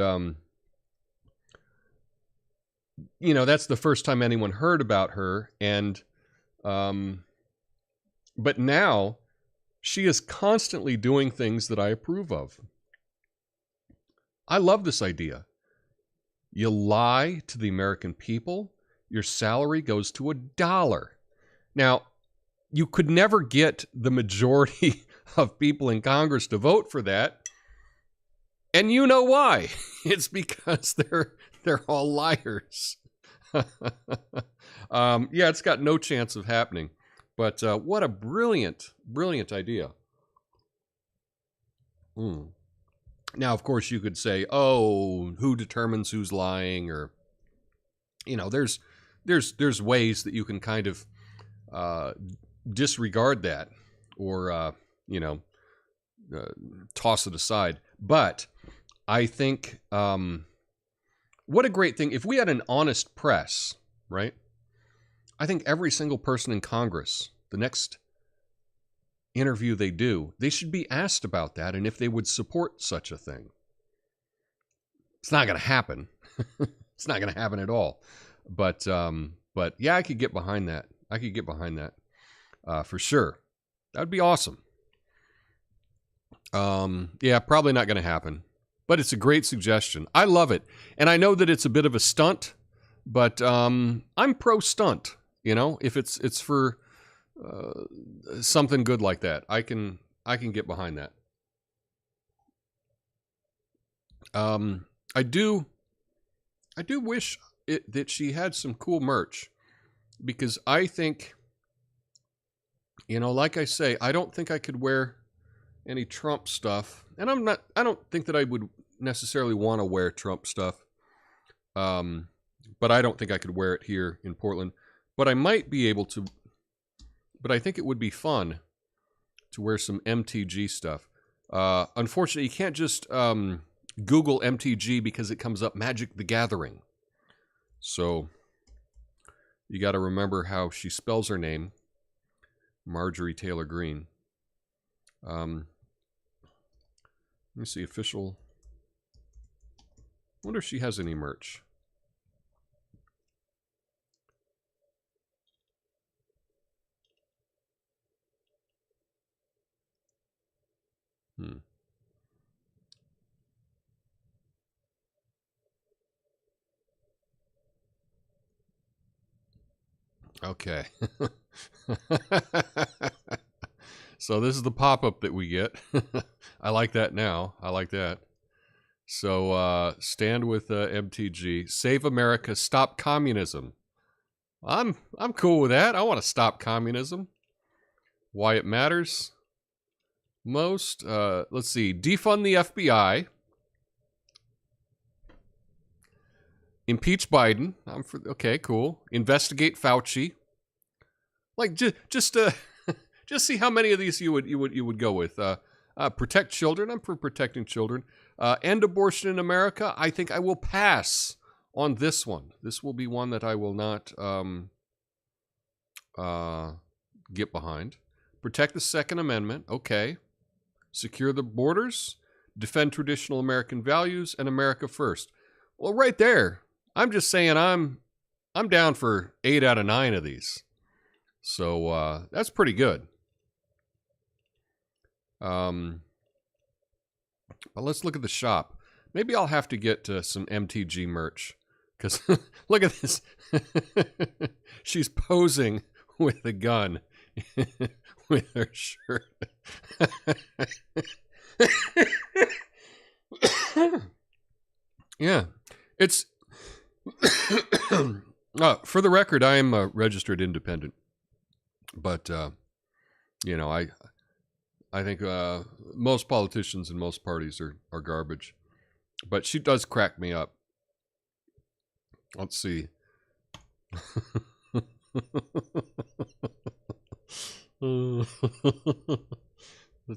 that's the first time anyone heard about her. And, but now she is constantly doing things that I approve of. I love this idea. You lie to the American people, your salary goes to $1. Now, you could never get the majority of people in Congress to vote for that. And you know why? It's because they're all liars. It's got no chance of happening. But what a brilliant, brilliant idea. Now, of course, you could say, oh, who determines who's lying? Or, there's ways that you can kind of disregard that or, you know, toss it aside. But I think what a great thing. If we had an honest press, right? I think every single person in Congress, the next interview they do, they should be asked about that and if they would support such a thing. It's not going to happen. It's not going to happen at all. But yeah, I could get behind that. I could get behind that for sure. That would be awesome. Yeah, probably not going to happen. But it's a great suggestion. I love it. And I know that it's a bit of a stunt, but I'm pro stunt. You know, if it's for something good like that, I can get behind that. I do wish that she had some cool merch, because I think, you know, like I say, I don't think I could wear any Trump stuff, and I don't think that I would necessarily want to wear Trump stuff. But I don't think I could wear it here in Portland. But I might be able to, but I think it would be fun to wear some MTG stuff. Unfortunately, you can't just Google MTG because it comes up Magic the Gathering. So you got to remember how she spells her name, Marjorie Taylor Greene. Let me see, official. I wonder if she has any merch. Okay. So this is the pop-up that we get. I like that now. I like that. So stand with MTG. Save America. Stop communism. I'm cool with that. I want to stop communism. Why it matters most. Let's see. Defund the FBI. Impeach Biden. Okay, cool. Investigate Fauci. Like just see how many of these you would go with. Protect children. I'm for protecting children. End abortion in America. I think I will pass on this one. This will be one that I will not get behind. Protect the Second Amendment. Okay. Secure the borders. Defend traditional American values and America first. Well, right there, I'm just saying I'm down for 8 out of 9 of these. So that's pretty good. But let's look at the shop. Maybe I'll have to get some MTG merch, because look at this. She's posing with a gun with her shirt. Yeah, it's for the record, I am a registered independent, but you know, I think most politicians and most parties are garbage. But she does crack me up. Let's see. Let's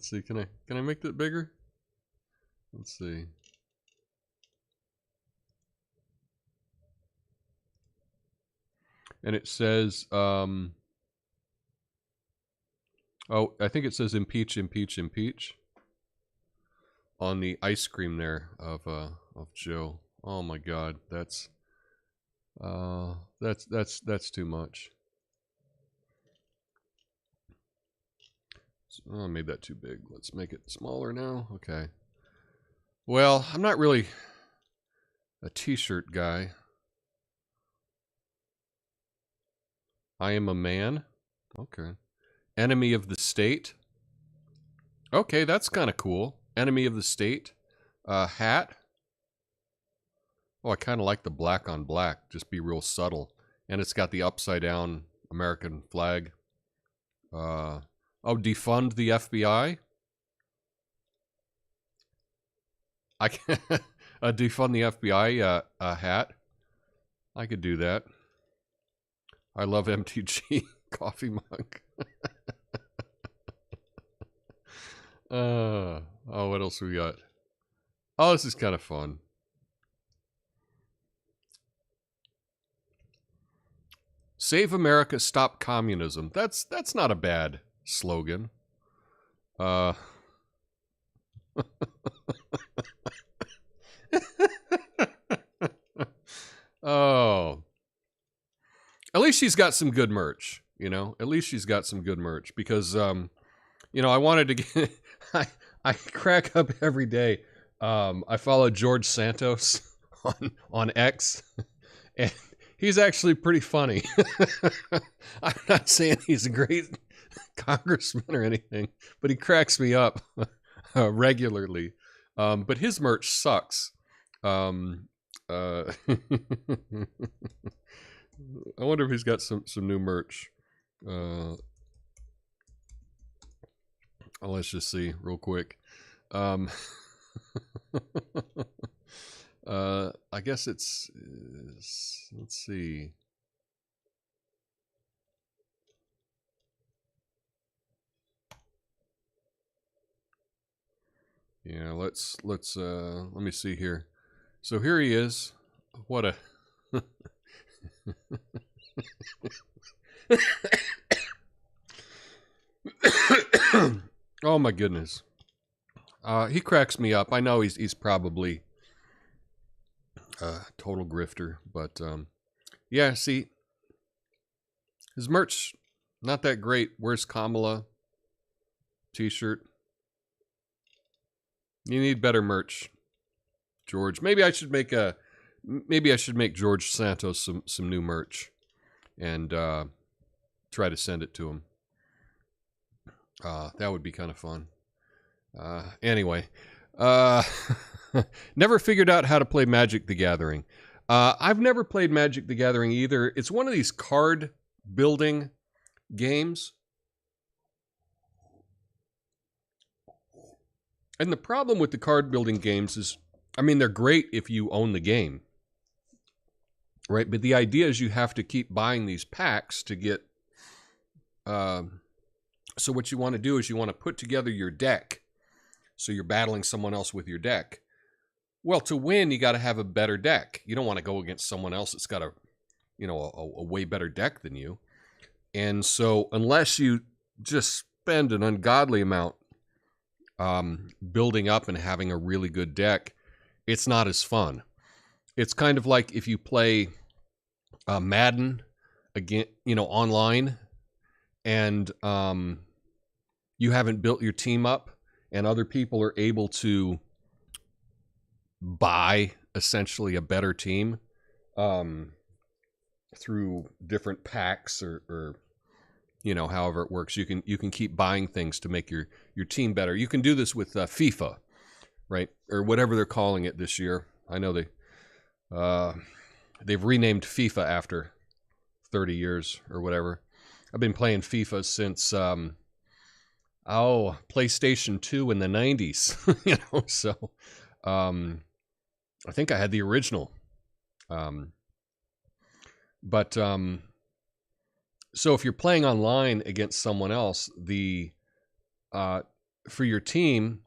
see. Can I make that bigger? Let's see. And it says, oh, I think it says impeach, impeach, impeach on the ice cream there of Joe. Oh my God, that's too much. Oh, I made that too big. Let's make it smaller now. Okay. Well, I'm not really a t-shirt guy. I am a man. Okay. Enemy of the state. Okay, that's kind of cool. Enemy of the state. Hat. Oh, I kind of like the black on black. Just be real subtle. And it's got the upside down American flag. Oh, defund the FBI. I can defund the FBI hat. I could do that. I love MTG coffee mug. Oh, what else we got? Oh, this is kind of fun. Save America, stop communism. That's not a bad slogan. Oh. At least she's got some good merch, you know? At least she's got some good merch because you know, I wanted to get I crack up every day. I follow George Santos on X, and he's actually pretty funny. I'm not saying he's a great congressman or anything, but he cracks me up regularly. But his merch sucks. I wonder if he's got some new merch. Let's just see real quick. I guess it's let's see. Yeah, let me see here. So here he is. What a oh my goodness. He cracks me up. I know he's probably a total grifter, but yeah, see, his merch not that great. Where's Kamala t-shirt? You need better merch, George. Maybe I should make George Santos some new merch and try to send it to him. That would be kind of fun. Anyway, never figured out how to play Magic the Gathering. I've never played Magic the Gathering either. It's one of these card building games. And the problem with the card building games is, I mean, they're great if you own the game, right? But the idea is you have to keep buying these packs to get... So what you want to do is you want to put together your deck. So you're battling someone else with your deck. Well, to win, you got to have a better deck. You don't want to go against someone else that's got a way better deck than you. And so unless you just spend an ungodly amount building up and having a really good deck, it's not as fun. It's kind of like if you play Madden again, online, and you haven't built your team up, and other people are able to buy essentially a better team through different packs or however it works. You can keep buying things to make your team better. You can do this with FIFA, right, or whatever they're calling it this year. I know they've renamed FIFA after 30 years or whatever. I've been playing FIFA since PlayStation 2 in the 90s. So I think I had the original. So if you're playing online against someone else, for your team,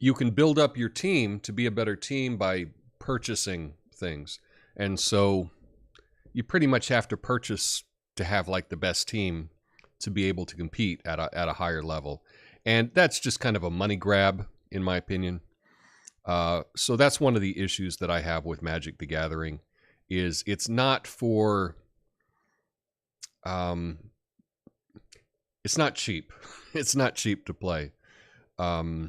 you can build up your team to be a better team by purchasing things. And so you pretty much have to purchase to have like the best team to be able to compete at a higher level. And that's just kind of a money grab, in my opinion. So that's one of the issues that I have with Magic the Gathering, is it's not for... it's not cheap. It's not cheap to play. I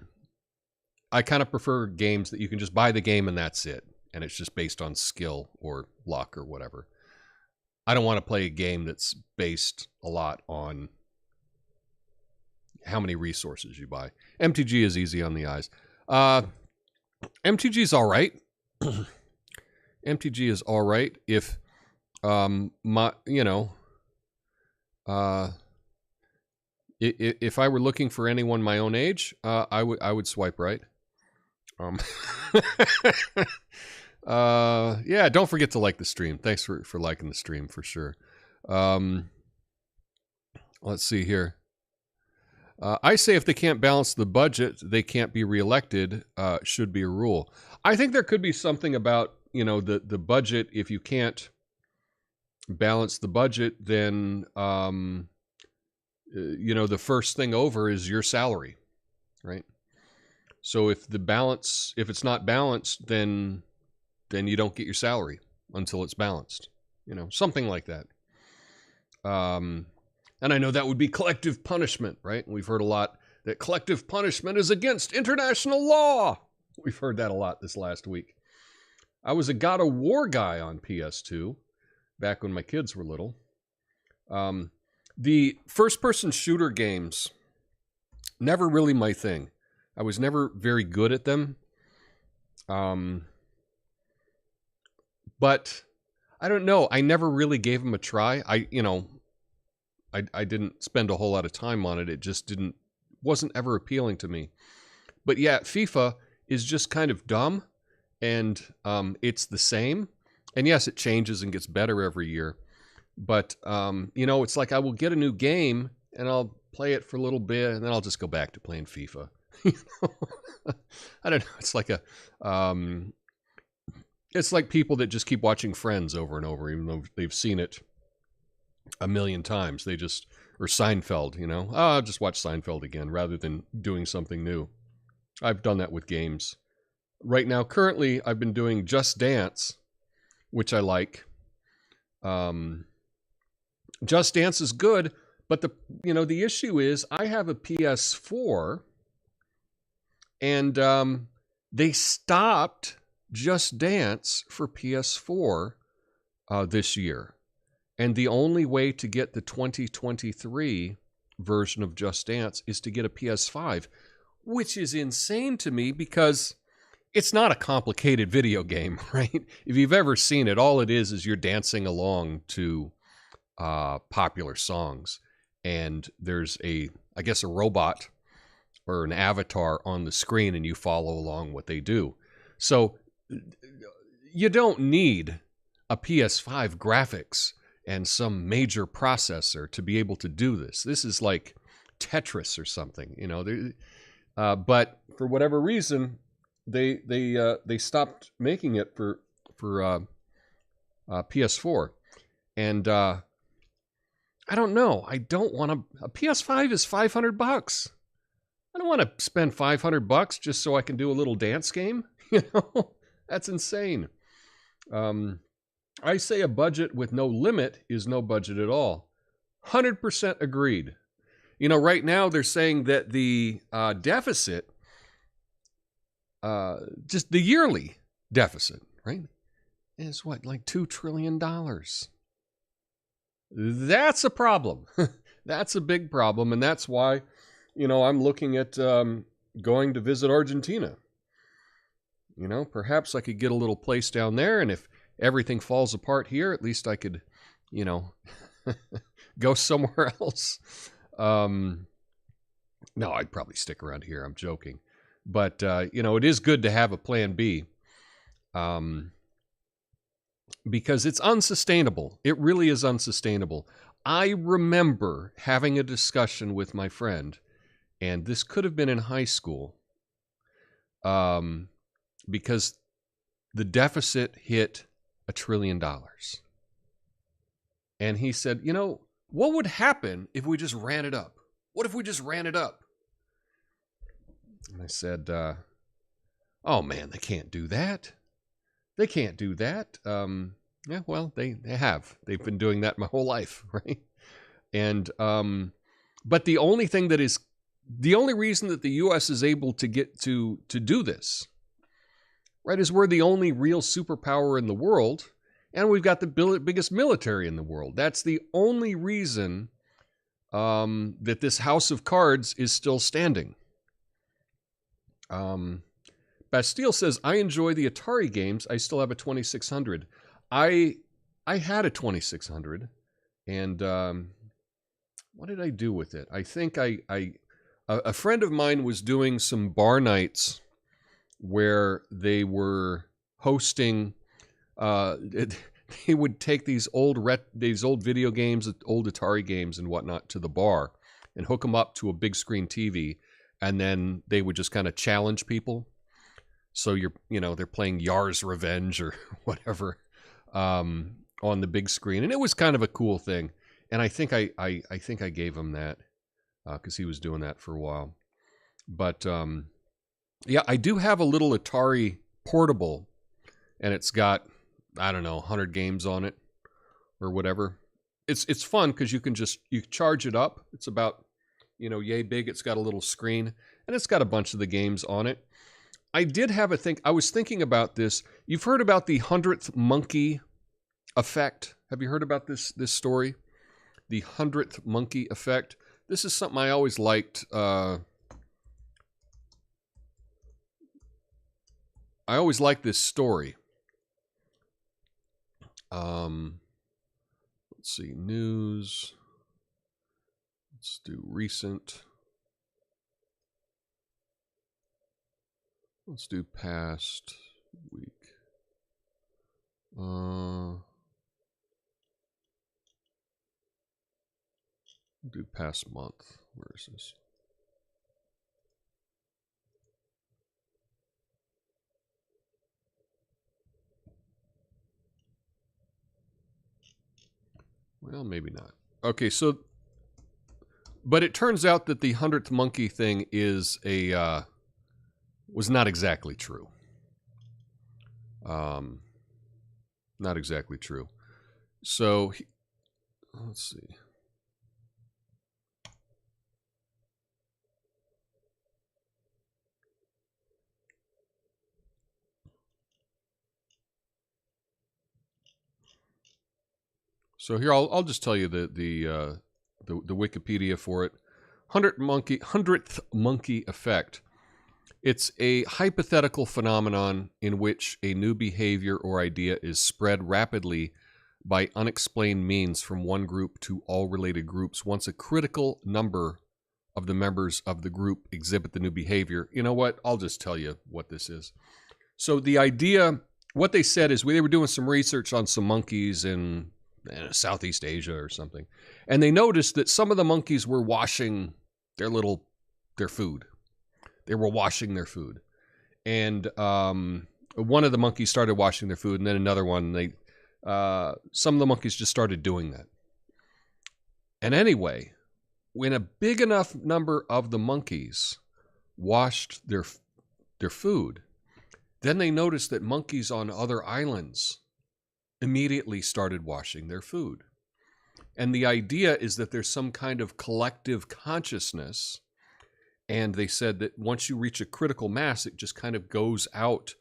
kind of prefer games that you can just buy the game and that's it. And it's just based on skill or luck or whatever. I don't want to play a game that's based a lot on how many resources you buy. MTG is easy on the eyes. MTG is all right. MTG is all right if if I were looking for anyone my own age, I would swipe right. Yeah, don't forget to like the stream. Thanks for liking the stream for sure. Let's see here. I say if they can't balance the budget, they can't be reelected, should be a rule. I think there could be something about, the budget. If you can't balance the budget, then, the first thing over is your salary, right? So if it's not balanced, then you don't get your salary until it's balanced, something like that. And I know that would be collective punishment, right? We've heard a lot that collective punishment is against international law. We've heard that a lot this last week. I was a God of War guy on PS2 back when my kids were little. The first-person shooter games, never really my thing. I was never very good at them. But I don't know. I never really gave them a try. I didn't spend a whole lot of time on it. It just wasn't ever appealing to me. But yeah, FIFA is just kind of dumb, and it's the same. And yes, it changes and gets better every year. But, it's like I will get a new game, and I'll play it for a little bit, and then I'll just go back to playing FIFA. I don't know. It's like it's like people that just keep watching Friends over and over, even though they've seen it a million times. Or Seinfeld, I'll just watch Seinfeld again rather than doing something new. I've done that with games. Right now, currently, I've been doing Just Dance, which I like. Just Dance is good, but the issue is I have a PS4, and they stopped Just Dance for PS4 this year. And the only way to get the 2023 version of Just Dance is to get a PS5, which is insane to me because it's not a complicated video game, right? If you've ever seen it, all it is you're dancing along to popular songs. And there's a robot or an avatar on the screen, and you follow along what they do. So you don't need a PS5 graphics and some major processor to be able to do this. This is like Tetris or something, but for whatever reason, they stopped making it for PS4, and I don't know. I don't want a PS5 is $500. I don't want to spend $500 just so I can do a little dance game. That's insane. I say a budget with no limit is no budget at all. 100% agreed. Right now they're saying that the deficit, just the yearly deficit, right, is like $2 trillion. That's a problem. That's a big problem, and that's why, I'm looking at going to visit Argentina. Perhaps I could get a little place down there, and if everything falls apart here, at least I could, go somewhere else. No, I'd probably stick around here. I'm joking. But, it is good to have a plan B, because it's unsustainable. It really is unsustainable. I remember having a discussion with my friend, and this could have been in high school, because the deficit hit $1 trillion. And he said, what would happen if we just ran it up? What if we just ran it up? And I said, oh man, they can't do that. They can't do that. Yeah, well, they have. They've been doing that my whole life, right? And, but the only reason that the U.S. is able to get to do this, right, is we're the only real superpower in the world, and we've got the biggest military in the world. That's the only reason that this house of cards is still standing. Bastille says, I enjoy the Atari games. I still have a 2600. I had a 2600, and what did I do with it? I think a friend of mine was doing some bar nights where they were hosting, they would take these old video games, old Atari games and whatnot to the bar, and hook them up to a big screen TV, and then they would just kind of challenge people. So they're playing Yar's Revenge or whatever on the big screen, and it was kind of a cool thing. And I think I gave him that because he was doing that for a while. But yeah, I do have a little Atari portable, and it's got, I don't know, 100 games on it or whatever. It's fun because you charge it up. It's about, yay big. It's got a little screen, and it's got a bunch of the games on it. I did have I was thinking about this. You've heard about the 100th monkey effect. Have you heard about this story? The 100th monkey effect. This is something I always liked. I always liked this story. Let's see, news. Let's do recent. Let's do past week. Do past month. Where is this? Well, maybe not. Okay, so, but it turns out that the 100th monkey thing is was not exactly true. Not exactly true. So, let's see. So here, I'll just tell you the Wikipedia for it. 100th monkey effect. It's a hypothetical phenomenon in which a new behavior or idea is spread rapidly by unexplained means from one group to all related groups once a critical number of the members of the group exhibit the new behavior. You know what? I'll just tell you what this is. So the idea, what they said is they were doing some research on some monkeys in Southeast Asia or something, and they noticed that some of the monkeys were washing their food. They were washing their food, and one of the monkeys started washing their food, and then another one. Some of the monkeys just started doing that. And anyway, when a big enough number of the monkeys washed their food, then they noticed that monkeys on other islands immediately started washing their food. And the idea is that there's some kind of collective consciousness. And they said that once you reach a critical mass, it just kind of goes out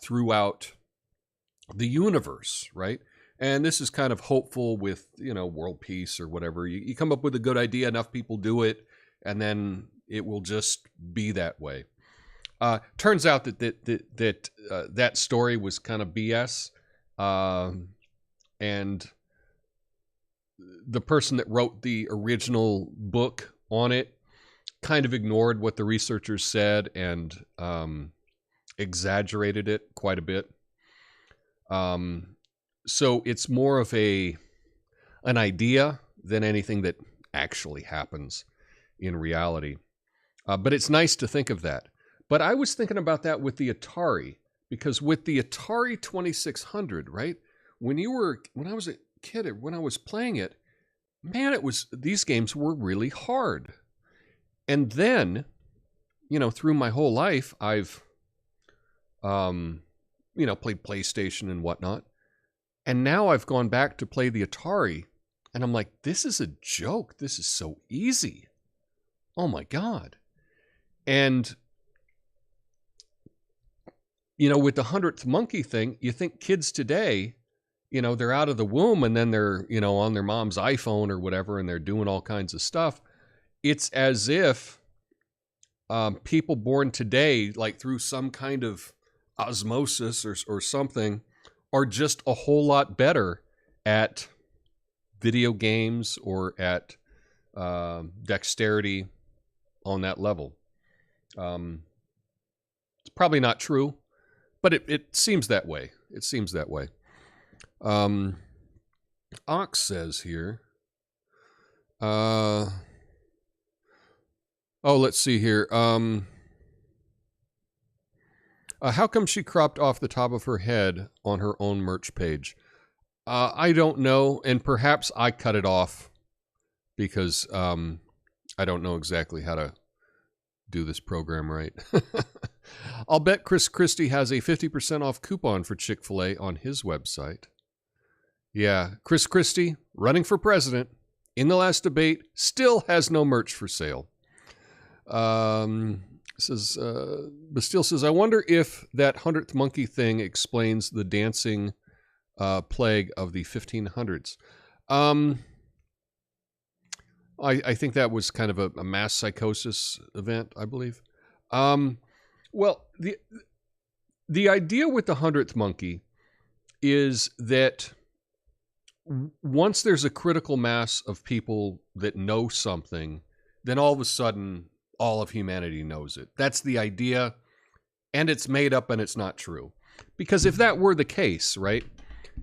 throughout the universe, right? And this is kind of hopeful with, world peace or whatever. You come up with a good idea, enough people do it, and then it will just be that way. Turns out that story was kind of BS. And the person that wrote the original book on it kind of ignored what the researchers said and exaggerated it quite a bit. So it's more of an idea than anything that actually happens in reality. But it's nice to think of that. But I was thinking about that with the Atari, because with the Atari 2600, right? When I was a kid, when I was playing it, man, these games were really hard. And then, through my whole life, I've, played PlayStation and whatnot. And now I've gone back to play the Atari, and I'm like, this is a joke. This is so easy. Oh my God. And, with the 100th monkey thing, you think kids today, they're out of the womb and then they're, on their mom's iPhone or whatever, and they're doing all kinds of stuff. It's as if people born today, like through some kind of osmosis or something, are just a whole lot better at video games or at dexterity on that level. It's probably not true, but it seems that way. It seems that way. Ox says here, Oh, let's see here. How come she cropped off the top of her head on her own merch page? I don't know, and perhaps I cut it off because I don't know exactly how to do this program right. I'll bet Chris Christie has a 50% off coupon for Chick-fil-A on his website. Yeah, Chris Christie, running for president in the last debate, still has no merch for sale. Bastille says, I wonder if that 100th monkey thing explains the dancing plague of the 1500s. I think that was kind of a mass psychosis event, I believe. Well, the idea with the 100th monkey is that once there's a critical mass of people that know something, then all of a sudden, all of humanity knows it. That's the idea, and it's made up and it's not true. Because if that were the case, right,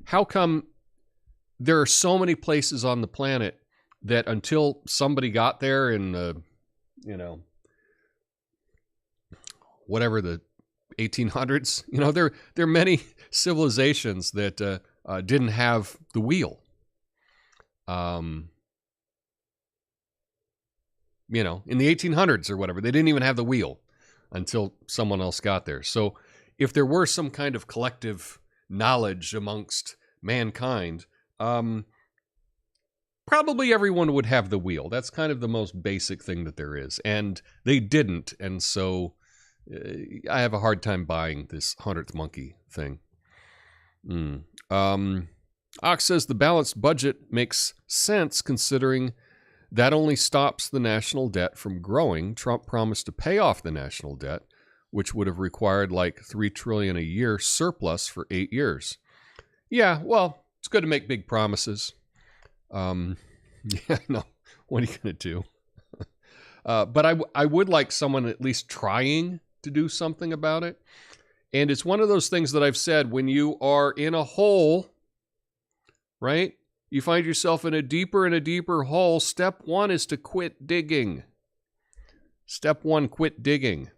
how come there are so many places on the planet that until somebody got there in, whatever the 1800s, there are many civilizations that didn't have the wheel. In the 1800s or whatever, they didn't even have the wheel until someone else got there. So if there were some kind of collective knowledge amongst mankind, probably everyone would have the wheel. That's kind of the most basic thing that there is. And they didn't. And so I have a hard time buying this 100th monkey thing. Ox says the balanced budget makes sense considering that only stops the national debt from growing. Trump promised to pay off the national debt, which would have required like $3 trillion a year surplus for 8 years. Yeah, well, it's good to make big promises. Yeah, no, what are you going to do? But I would like someone at least trying to do something about it. And it's one of those things that I've said, when you are in a hole, right? You find yourself in a deeper and a deeper hole. Step one is to quit digging. Step one, quit digging.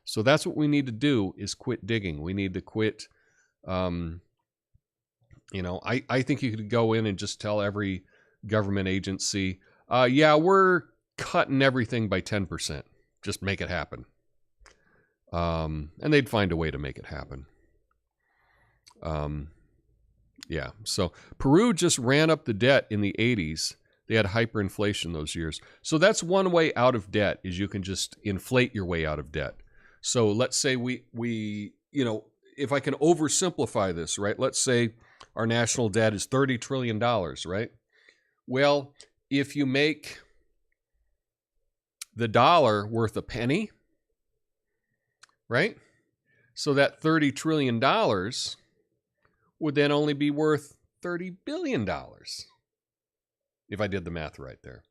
So that's what we need to do, is quit digging. We need to quit, I think you could go in and just tell every government agency, yeah, we're cutting everything by 10%. Just make it happen. And they'd find a way to make it happen. Yeah, so Peru just ran up the debt in the 80s. They had hyperinflation those years. So that's one way out of debt, is you can just inflate your way out of debt. So let's say we if I can oversimplify this, right? Let's say our national debt is $30 trillion, right? Well, if you make the dollar worth a penny, right? So that $30 trillion would then only be worth $30 billion, if I did the math right there.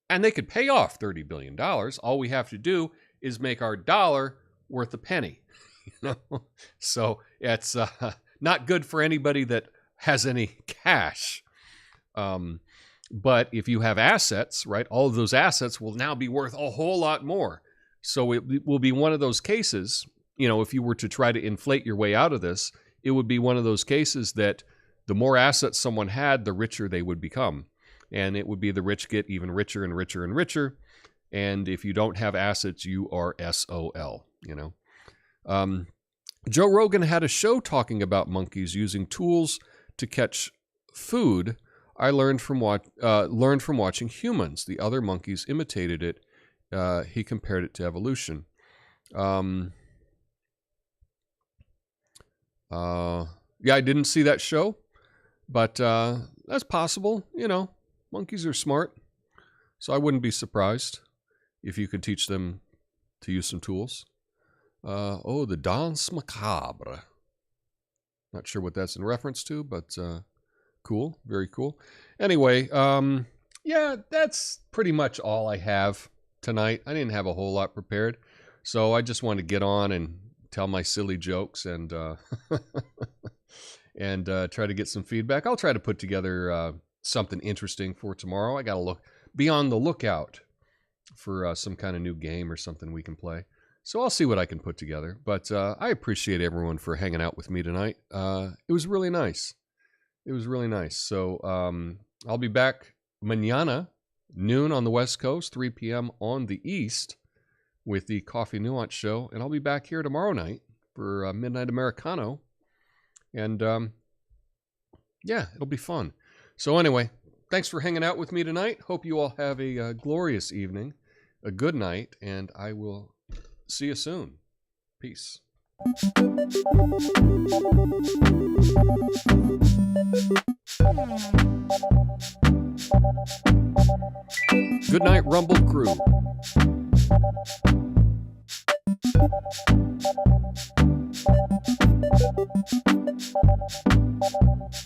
And they could pay off $30 billion. All we have to do is make our dollar worth a penny. So it's not good for anybody that has any cash. But if you have assets, right, all of those assets will now be worth a whole lot more. So it will be one of those cases, if you were to try to inflate your way out of this, it would be one of those cases that the more assets someone had, the richer they would become. And it would be the rich get even richer and richer and richer. And if you don't have assets, you are SOL, Joe Rogan had a show talking about monkeys using tools to catch food. I learned from watching humans. The other monkeys imitated it. He compared it to evolution. Yeah, I didn't see that show, but that's possible. Monkeys are smart, so I wouldn't be surprised if you could teach them to use some tools. The Danse Macabre. Not sure what that's in reference to, but cool, very cool. Anyway, yeah, that's pretty much all I have tonight. I didn't have a whole lot prepared, so I just wanted to get on and tell my silly jokes and and try to get some feedback. I'll try to put together something interesting for tomorrow. I gotta be on the lookout for some kind of new game or something we can play. So I'll see what I can put together. But I appreciate everyone for hanging out with me tonight. It was really nice. It was really nice. So I'll be back mañana, noon on the West Coast, 3 p.m. on the East with the Coffee Nuance Show. And I'll be back here tomorrow night for Midnight Americano. And yeah, it'll be fun. So anyway, thanks for hanging out with me tonight. Hope you all have a glorious evening, a good night, and I will see you soon. Peace. Good night, Rumble Crew.